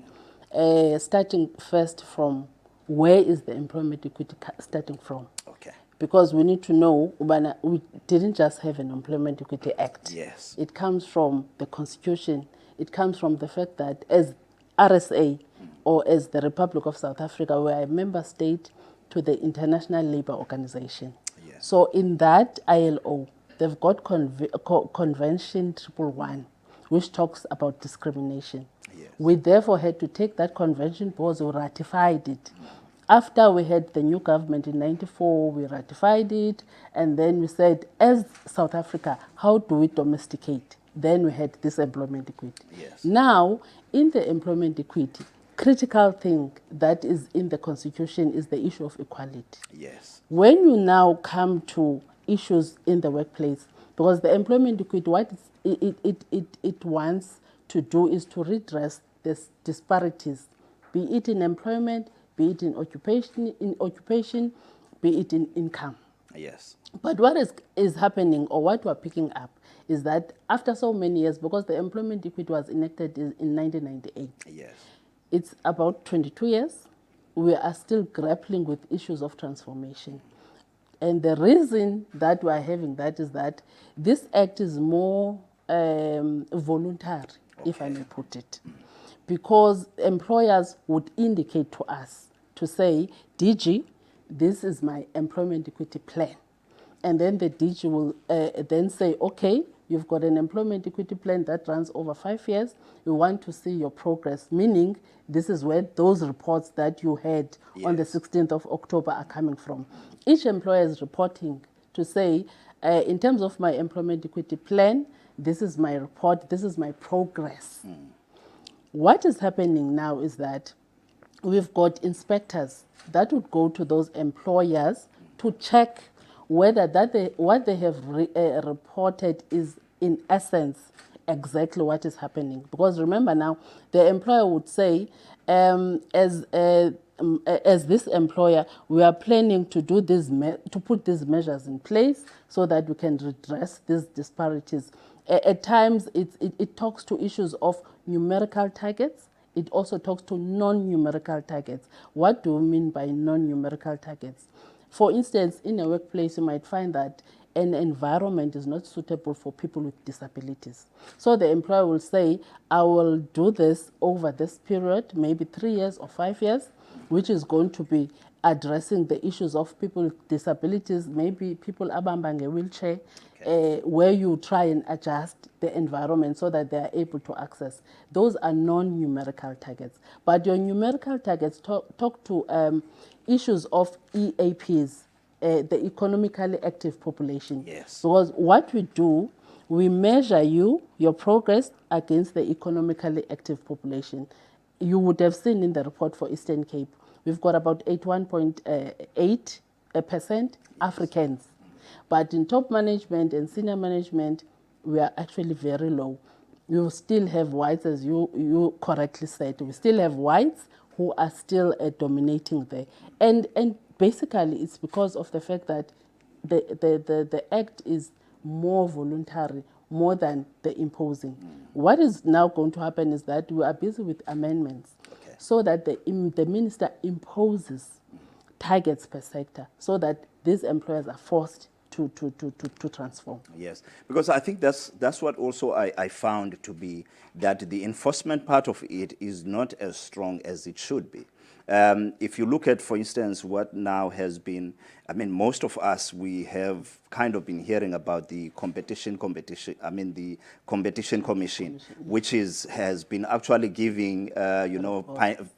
Starting first from where is the employment equity starting from? Okay. Because we need to know, we didn't just have an Employment Equity Act. Yes. It comes from the Constitution. It comes from the fact that as RSA or as the Republic of South Africa, we are a member state to the International Labour Organization. Yes. So in that ILO, they've got Convention 111, which talks about discrimination. Yes. We therefore had to take that convention because we ratified it. After we had the new government in 94, we ratified it, and then we said, as South Africa, how do we domesticate? Then we had this employment equity. Yes. Now, in the employment equity, critical thing that is in the Constitution is the issue of equality. Yes. When you now come to issues in the workplace, because the employment equity, what it wants to do is to redress the disparities, be it in employment, be it in occupation, be it in income. Yes. But what is happening, or what we're picking up, is that after so many years, because the employment equity was enacted in 1998, Yes. it's about 22 years, we are still grappling with issues of transformation. And the reason that we are having that is that this act is more voluntary, if I may put it. Because employers would indicate to us to say, DG, this is my employment equity plan. And then the DG will then say, okay, you've got an employment equity plan that runs over 5 years. We want to see your progress, meaning this is where those reports that you had on the 16th of October are coming from. Each employer is reporting to say, in terms of my employment equity plan, this is my report, this is my progress. What is happening now is that we've got inspectors that would go to those employers to check whether what they have reported is in essence exactly what is happening. Because remember now, the employer would say, as this employer, we are planning to do this, to put these measures in place so that we can redress these disparities. At times, it talks to issues of numerical targets. It also talks to non-numerical targets. What do we mean by non-numerical targets? For instance, in a workplace, you might find that an environment is not suitable for people with disabilities. So the employer will say, I will do this over this period, maybe 3 years or 5 years, which is going to be addressing the issues of people with disabilities, maybe people abambang a wheelchair, where you try and adjust the environment so that they are able to access. Those are non-numerical targets. But your numerical targets talk to issues of EAPs, the economically active population. Yes. Because what we do, we measure your progress against the economically active population. You would have seen in the report for Eastern Cape, we've got about 81.8% Africans. But in top management and senior management, we are actually very low. You still have whites, as you correctly said. We still have whites who are still dominating there. And basically, it's because of the fact that the act is more voluntary, more than the imposing. What is now going to happen is that we are busy with amendments so that the minister imposes targets per sector so that these employers are forced to transform. Yes, because I think that's what also I found to be that the enforcement part of it is not as strong as it should be. If you look at, for instance, what now has been, I mean, most of us, we have kind of been hearing about the competition commission, which has been actually giving,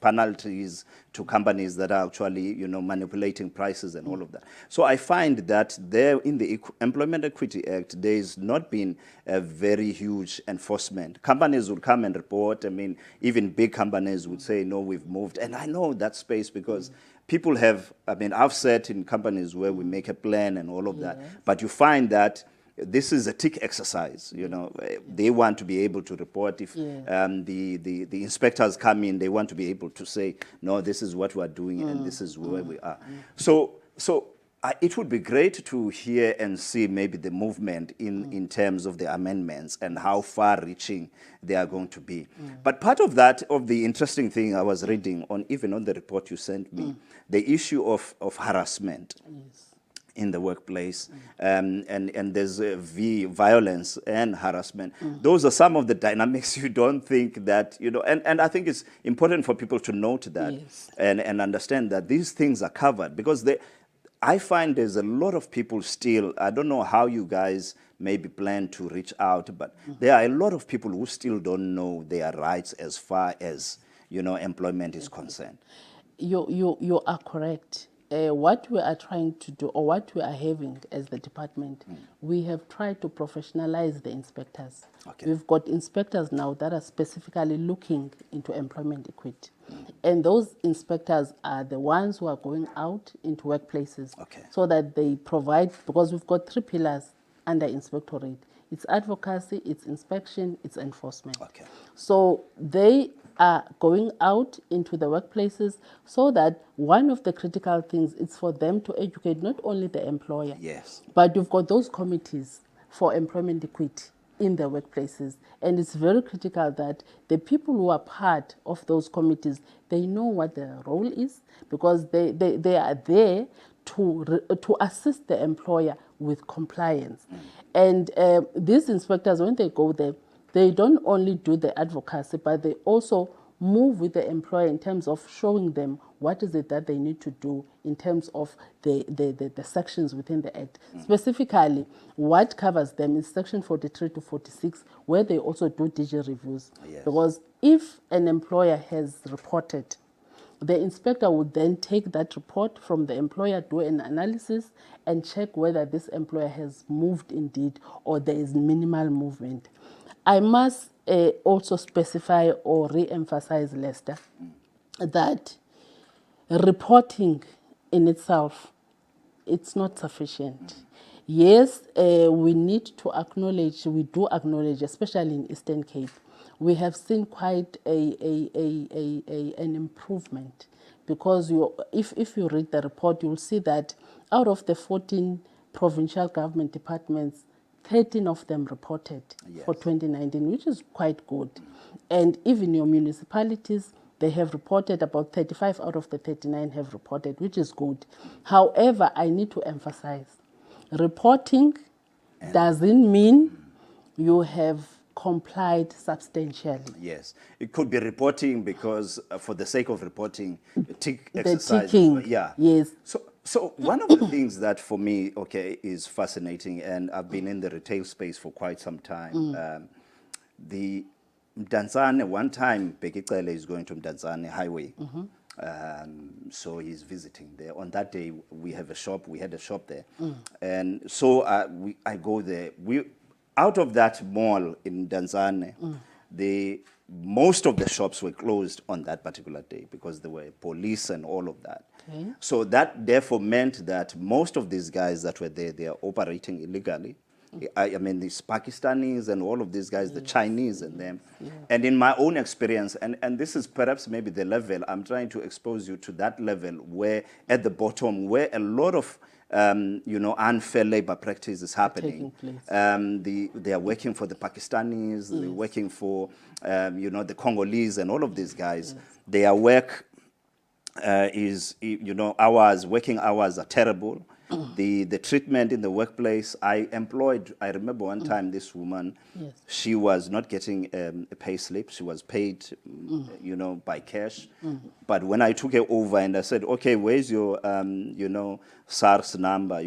penalties to companies that are actually, manipulating prices and all of that. So I find that there in the Employment Equity Act, there's not been a very huge enforcement. Companies would come and report. I mean, even big companies would say, no, we've moved. And I know that space because people have, I've sat in companies where we make a plan and all of that, but you find that this is a tick exercise. They want to be able to report if the inspectors come in. They want to be able to say, no, this is what we are doing and this is where we are. So it would be great to hear and see maybe the movement in terms of the amendments and how far-reaching they are going to be. But part of that, of the interesting thing I was reading even on the report you sent me, the issue of harassment. In the workplace, and there's violence and harassment. Those are some of the dynamics you don't think that, and I think it's important for people to note that and understand that these things are covered because I find there's a lot of people still, I don't know how you guys maybe plan to reach out, but there are a lot of people who still don't know their rights as far as, employment is concerned. You are correct. What we are trying to do, or what we are having as the department, we have tried to professionalize the inspectors. We've got inspectors now that are specifically looking into employment equity. And those inspectors are the ones who are going out into workplaces so that they provide, because we've got 3 pillars under inspectorate. It's advocacy, it's inspection, it's enforcement. So they are going out into the workplaces so that one of the critical things is for them to educate not only the employer, but you've got those committees for employment equity in the workplaces. And it's very critical that the people who are part of those committees, they know what their role is because they are there to assist the employer with compliance. And these inspectors, when they go there, they don't only do the advocacy, but they also move with the employer in terms of showing them what is it that they need to do in terms of the sections within the Act. Specifically, what covers them is Section 43 to 46, where they also do DG reviews. Yes. Because if an employer has reported, the inspector would then take that report from the employer, do an analysis, and check whether this employer has moved indeed or there is minimal movement. I must also specify or re-emphasize, Lester, that reporting in itself, it's not sufficient. Yes, we need to acknowledge, we do acknowledge, especially in Eastern Cape, we have seen quite an improvement, because if you read the report, you'll see that out of the 14 provincial government departments, 13 of them reported for 2019, which is quite good. And even your municipalities, they have reported, about 35 out of the 39 have reported, which is good. However, I need to emphasize, reporting doesn't mean you have complied substantially. Yes, it could be reporting because for the sake of reporting, tick The exercise. ticking, Yeah. yes. So one of the things that for me, okay, is fascinating, and I've been in the retail space for quite some time. The Mdantsane, one time, Bekicele is going to Mdantsane Highway. So he's visiting there. On that day, we had a shop there. And so I go there. Out of that mall in Mdantsane, most of the shops were closed on that particular day because there were police and all of that. Okay. So that therefore meant that most of these guys that were there, they are operating illegally. I mean, these Pakistanis and all of these guys, the Chinese and them. And in my own experience, and this is perhaps maybe the level, I'm trying to expose you to that level where at the bottom, where a lot of unfair labor practice is happening. They are working for the Pakistanis, they're working for, the Congolese and all of these guys. Their work working hours are terrible. The treatment in the workplace, I remember one time this woman, she was not getting a pay slip. She was paid, by cash. But when I took her over and I said, okay, where's your, SARS number,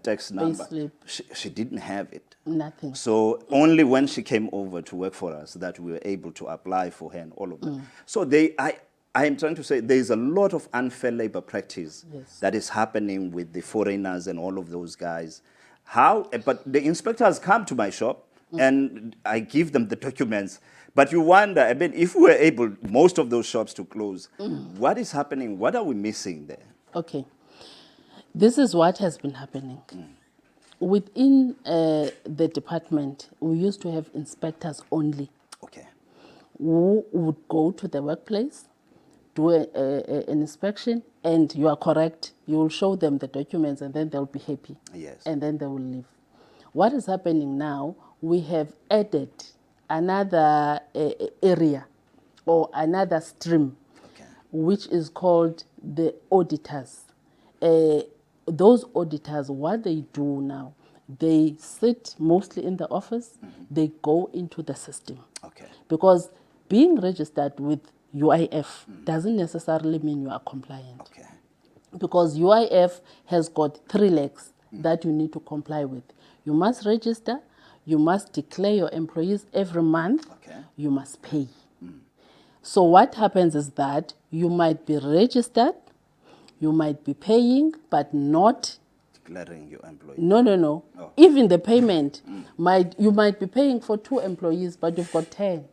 tax number? She didn't have it. Nothing. So only when she came over to work for us that we were able to apply for her and all of that. So I am trying to say there is a lot of unfair labor practice that is happening with the foreigners and all of those guys. But the inspectors come to my shop and I give them the documents. But you wonder, I mean, if we were able, most of those shops to close, what is happening? What are we missing there? Okay. This is what has been happening. Within the department, we used to have inspectors only. Okay. Who would go to the workplace, do an inspection, and you are correct, you will show them the documents and then they'll be happy. Yes. And then they will leave. What is happening now, we have added another area or another stream, which is called the auditors. Those auditors, what they do now, they sit mostly in the office, they go into the system. Okay. Because being registered with UIF doesn't necessarily mean you are compliant. Okay. Because UIF has got 3 legs that you need to comply with. You must register, you must declare your employees every month, you must pay. So what happens is that you might be registered, you might be paying, but not declaring your employees. No. Oh. Even the payment, you might be paying for 2 employees, but you've got 10.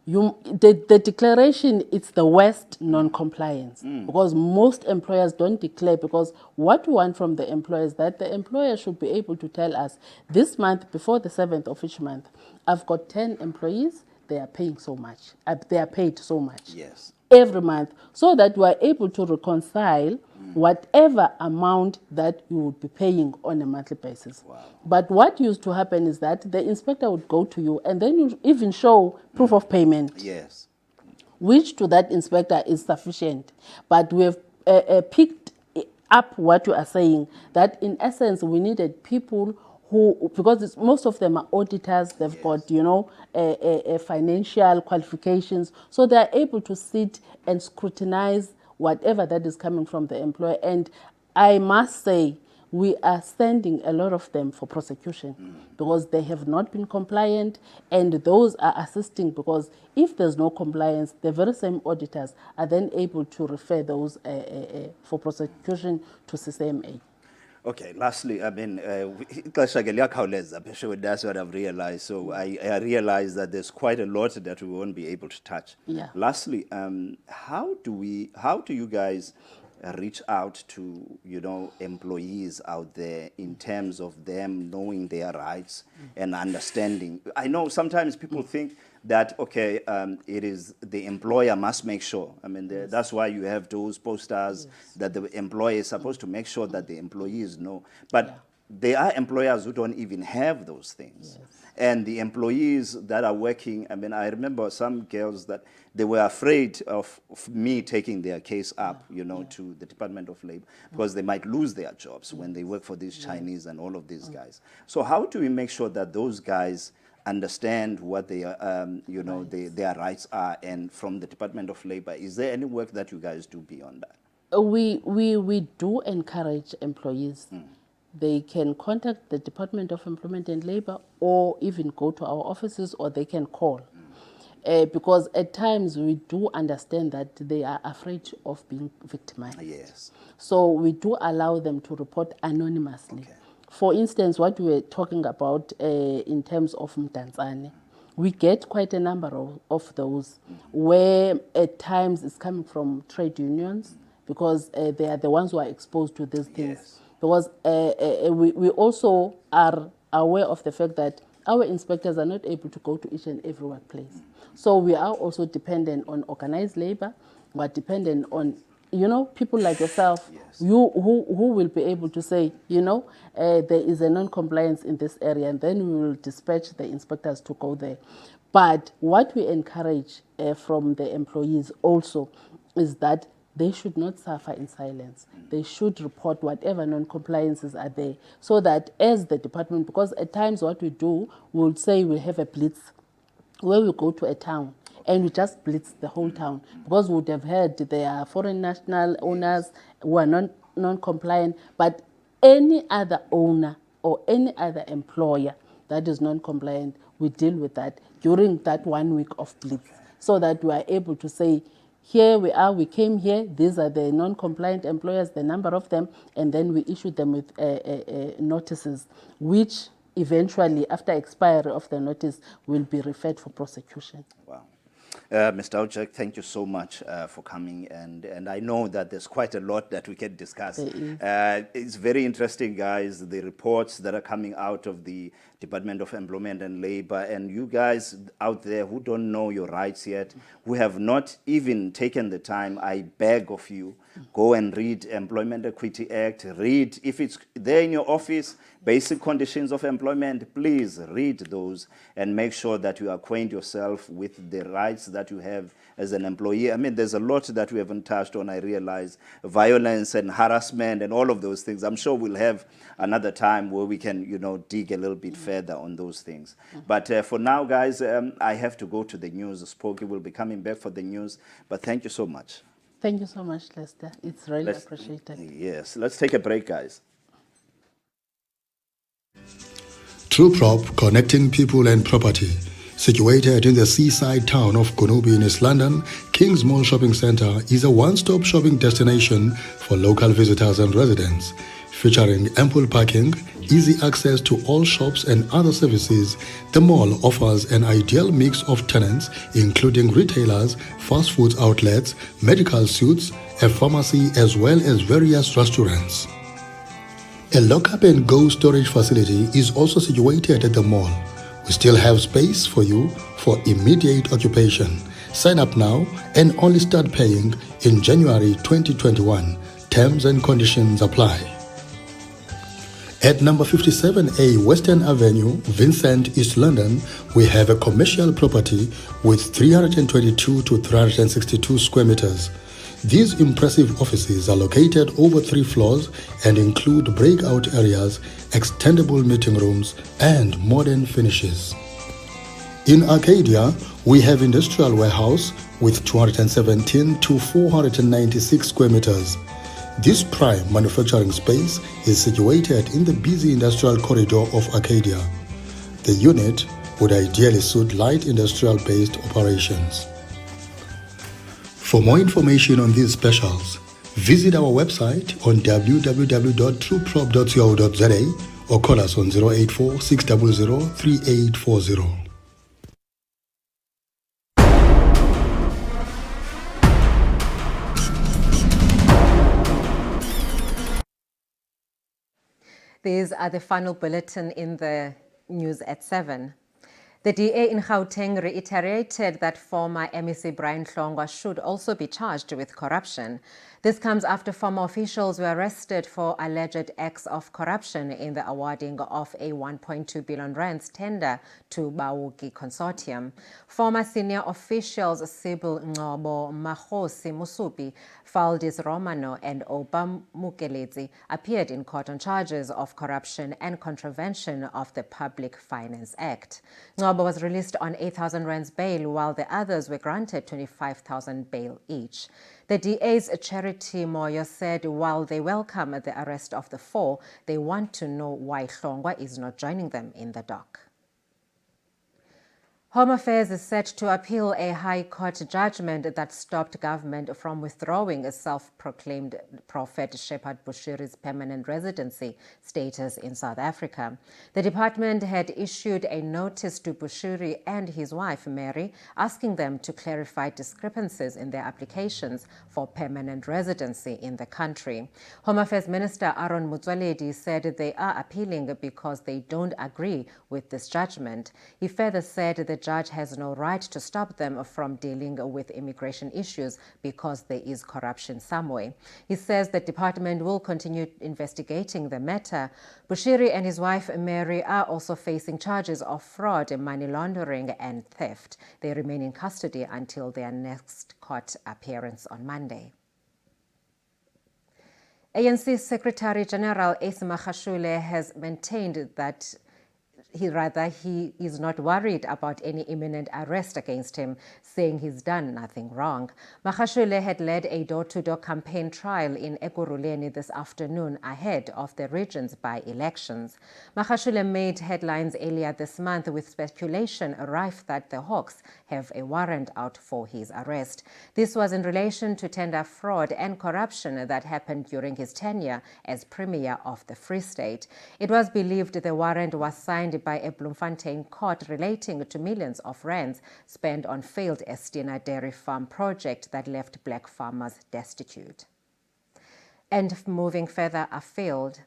The declaration, it's the worst non-compliance because most employers don't declare, because what we want from the employer is that the employer should be able to tell us, this month, before the 7th of each month, I've got 10 employees, they are paying so much. They are paid so much. Yes. Every month, so that you are able to reconcile whatever amount that you would be paying on a monthly basis. Wow. But what used to happen is that the inspector would go to you and then you even show proof of payment. Yes. Which to that inspector is sufficient. But we have picked up what you are saying, that in essence we needed people because most of them are auditors, they've got, you know, financial qualifications, so they're able to sit and scrutinize whatever that is coming from the employer. And I must say, we are sending a lot of them for prosecution because they have not been compliant, and those are assisting, because if there's no compliance, the very same auditors are then able to refer those for prosecution to CCMA. Okay, lastly, I mean, that's what I've realized. So I realized that there's quite a lot that we won't be able to touch. Yeah. Lastly, how do you guys reach out to, you know, employees out there in terms of them knowing their rights and understanding? I know sometimes people think that, okay, it is the employer must make sure. I mean, that's why you have those posters that the employer is supposed to make sure that the employees know. But there are employers who don't even have those things. And the employees that are working, I mean, I remember some girls that they were afraid of me taking their case up, you know, to the Department of Labor, because they might lose their jobs when they work for these Chinese and all of these guys. So how do we make sure that those guys understand what their, you know, their rights are? And from the Department of Labor, is there any work that you guys do beyond that? We do encourage employees. They can contact the Department of Employment and Labor, or even go to our offices, or they can call. Because at times we do understand that they are afraid of being victimized. Yes. So we do allow them to report anonymously. Okay. For instance, what we were talking about in terms of Mdantsane, we get quite a number of those where at times it's coming from trade unions, because they are the ones who are exposed to these things. Yes. Because we also are aware of the fact that our inspectors are not able to go to each and every workplace. So we are also dependent on organized labor. We are dependent on, you know, people like yourself, who will be able to say, you know, there is a non-compliance in this area, and then we will dispatch the inspectors to go there. But what we encourage from the employees also is that they should not suffer in silence. They should report whatever non-compliances are there, so that as the department, because at times what we do, we'll say we have a blitz where we go to a town and we just blitz the whole town, because we would have heard there are foreign national owners who are non-compliant, but any other owner or any other employer that is non-compliant, we deal with that during that 1 week of blitz, so that we are able to say, here we are, we came here, these are the non-compliant employers, the number of them, and then we issue them with notices, which eventually, after expiry of the notice, will be referred for prosecution. Wow. Mr. Ojek, thank you so much for coming, and I know that there's quite a lot that we can discuss. It's very interesting, guys, the reports that are coming out of the Department of Employment and Labor, and you guys out there who don't know your rights yet, who have not even taken the time, I beg of you, go and read Employment Equity Act, read, if it's there in your office, basic conditions of employment, please read those and make sure that you acquaint yourself with the rights that you have as an employee. I mean, there's a lot that we haven't touched on, I realize, violence and harassment and all of those things. I'm sure we'll have another time where we can, you know, dig a little bit further on those things. But for now, guys, I have to go to the news. Spokey will be coming back for the news, but thank you so much. Thank you so much, Lester. It's really appreciated. Yes, let's take a break, guys. TrueProp, connecting people and property. Situated in the seaside town of Gunubi in East London, Kings Mall Shopping Centre is a one-stop shopping destination for local visitors and residents. Featuring ample parking, easy access to all shops and other services, the mall offers an ideal mix of tenants, including retailers, fast food outlets, medical suites, a pharmacy, as well as various restaurants. A lock-up and go storage facility is also situated at the mall. We still have space for you for immediate occupation. Sign up now and only start paying in January 2021. Terms and conditions apply. At number 57A Western Avenue, Vincent, East London, we have a commercial property with 322 to 362 square meters. These impressive offices are located over 3 floors and include breakout areas, extendable meeting rooms, and modern finishes. In Arcadia, we have Industrial Warehouse with 217 to 496 square meters. This prime manufacturing space is situated in the busy industrial corridor of Arcadia. The unit would ideally suit light industrial-based operations. For more information on these specials, visit our website on www.trueprop.co.za or call us on 084 600 3840. These are the final bulletin in the news at 7. The DA in Gauteng reiterated that former MEC Brian Hlongwa should also be charged with corruption. This comes after former officials were arrested for alleged acts of corruption in the awarding of a 1.2 billion rands tender to Bauki Consortium. Former senior officials Sibyl Ngcobo, Mahosi Musupi, Valdis Romano and Oba Mukeletsi appeared in court on charges of corruption and contravention of the Public Finance Act. Ngcobo was released on 8,000 rands bail, while the others were granted 25,000 bail each. The DA's Charity Moyo said while they welcome the arrest of the 4, they want to know why Hlongwa is not joining them in the dock. Home Affairs is set to appeal a High Court judgment that stopped government from withdrawing a self-proclaimed prophet Shepherd Bushiri's permanent residency status in South Africa. The department had issued a notice to Bushiri and his wife Mary, asking them to clarify discrepancies in their applications for permanent residency in the country. Home Affairs Minister Aaron Motsoaledi said they are appealing because they don't agree with this judgment. He further said the judge has no right to stop them from dealing with immigration issues because there is corruption somewhere. He says the department will continue investigating the matter. Bushiri and his wife Mary are also facing charges of fraud, money laundering and theft. They remain in custody until their next court appearance on Monday. ANC Secretary General Ace Magashule has maintained that he is not worried about any imminent arrest against him, saying he's done nothing wrong. Magashule had led a door-to-door campaign trial in Ekurhuleni this afternoon ahead of the region's by-elections. Magashule made headlines earlier this month with speculation rife that the Hawks have a warrant out for his arrest. This was in relation to tender fraud and corruption that happened during his tenure as Premier of the Free State. It was believed the warrant was signed by a Bloemfontein court relating to millions of rands spent on failed Estina dairy farm project that left black farmers destitute. And moving further afield,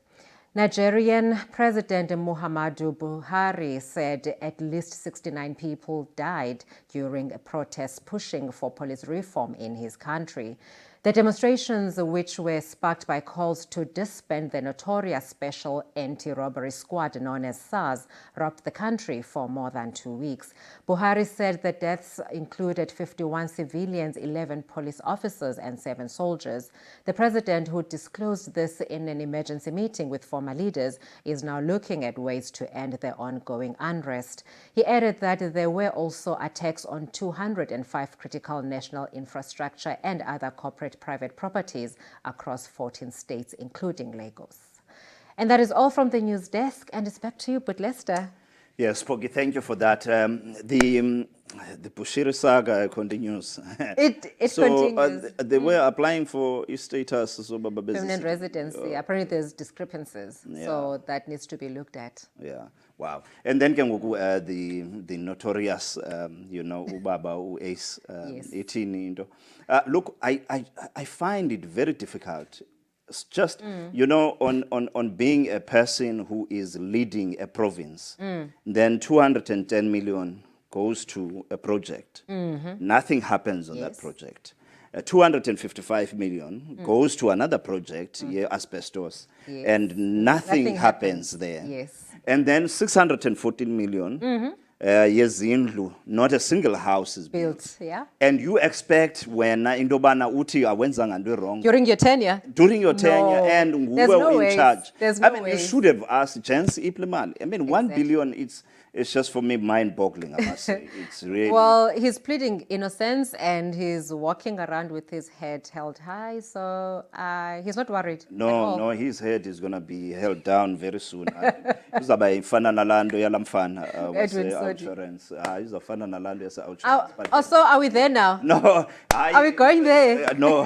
Nigerian President Muhammadu Buhari said at least 69 people died during a protest pushing for police reform in his country. The demonstrations, which were sparked by calls to disband the notorious Special Anti-Robbery Squad known as SARS, rocked the country for more than 2 weeks. Buhari said the deaths included 51 civilians, 11 police officers and 7 soldiers. The president, who disclosed this in an emergency meeting with former leaders, is now looking at ways to end the ongoing unrest. He added that there were also attacks on 205 critical national infrastructure and other corporate private properties across 14 states, including Lagos. And that is all from the news desk, and it's back to you, but Lester. Yes, Pogi, thank you for that. The Bushiri saga continues. It continues. They were applying for status. Permanent residency. Apparently there's discrepancies, so that needs to be looked at. Yeah, wow. And then the notorious, Ubaba Ace 18. Look, I find it very difficult. It's just, on being a person who is leading a province, then 210 million goes to a project. Nothing happens on that project. 255 million goes to another project, asbestos, and nothing happens there. Yes. And then 614 million yezindlu, not a single house is built. Built, yeah. And you expect when indobana uti awenza nganto wrong During your tenure? during your tenure No. and There's nguwe no in ways. charge. There's I no mean, ways. you should have asked Jens Ipleman. I mean, 1 billion, it's just for me mind-boggling, I must say. It's really... Well, he's pleading innocence and he's walking around with his head held high, so he's not worried. at all. No, his head is going to be held down very soon. Uzaba ifana nalando yalamfana Edwin Sodi. insurance. Izafana nalando yasa Oh, outsurance. But so are we there now? no, Are we going there? No.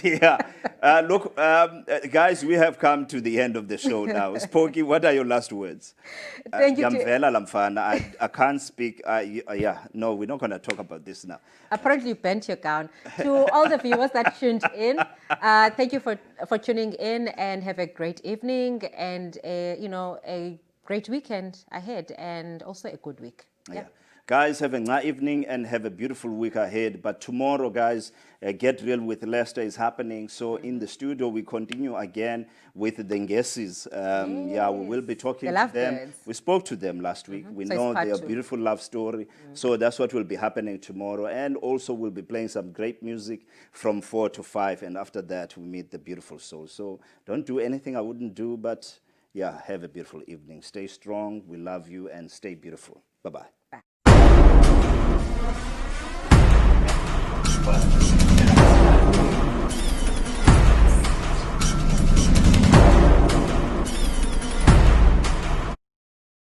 Yeah. Look, guys, we have come to the end of the show now. Spooky, what are your last words? Thank you to- Yamvela lamfana. I can't speak. Yeah, no, we're not going to talk about this now. Apparently you bent your gown. To all the viewers that tuned in, thank you for tuning in and have a great evening and a great weekend ahead and also a good week. Yeah. Guys, have a nice evening and have a beautiful week ahead. But tomorrow, guys, Get Real with Lester is happening. So in the studio, we continue again with the Ngesis. Yeah, we will be talking The to them. lovebirds. We spoke to them last week. We So it's know part their 2. beautiful love story. So that's what will be happening tomorrow. And also we'll be playing some great music from 4 to 5. And after that, we meet the beautiful soul. So don't do anything I wouldn't do, but yeah, have a beautiful evening. Stay strong. We love you and stay beautiful. Bye-bye. Bye.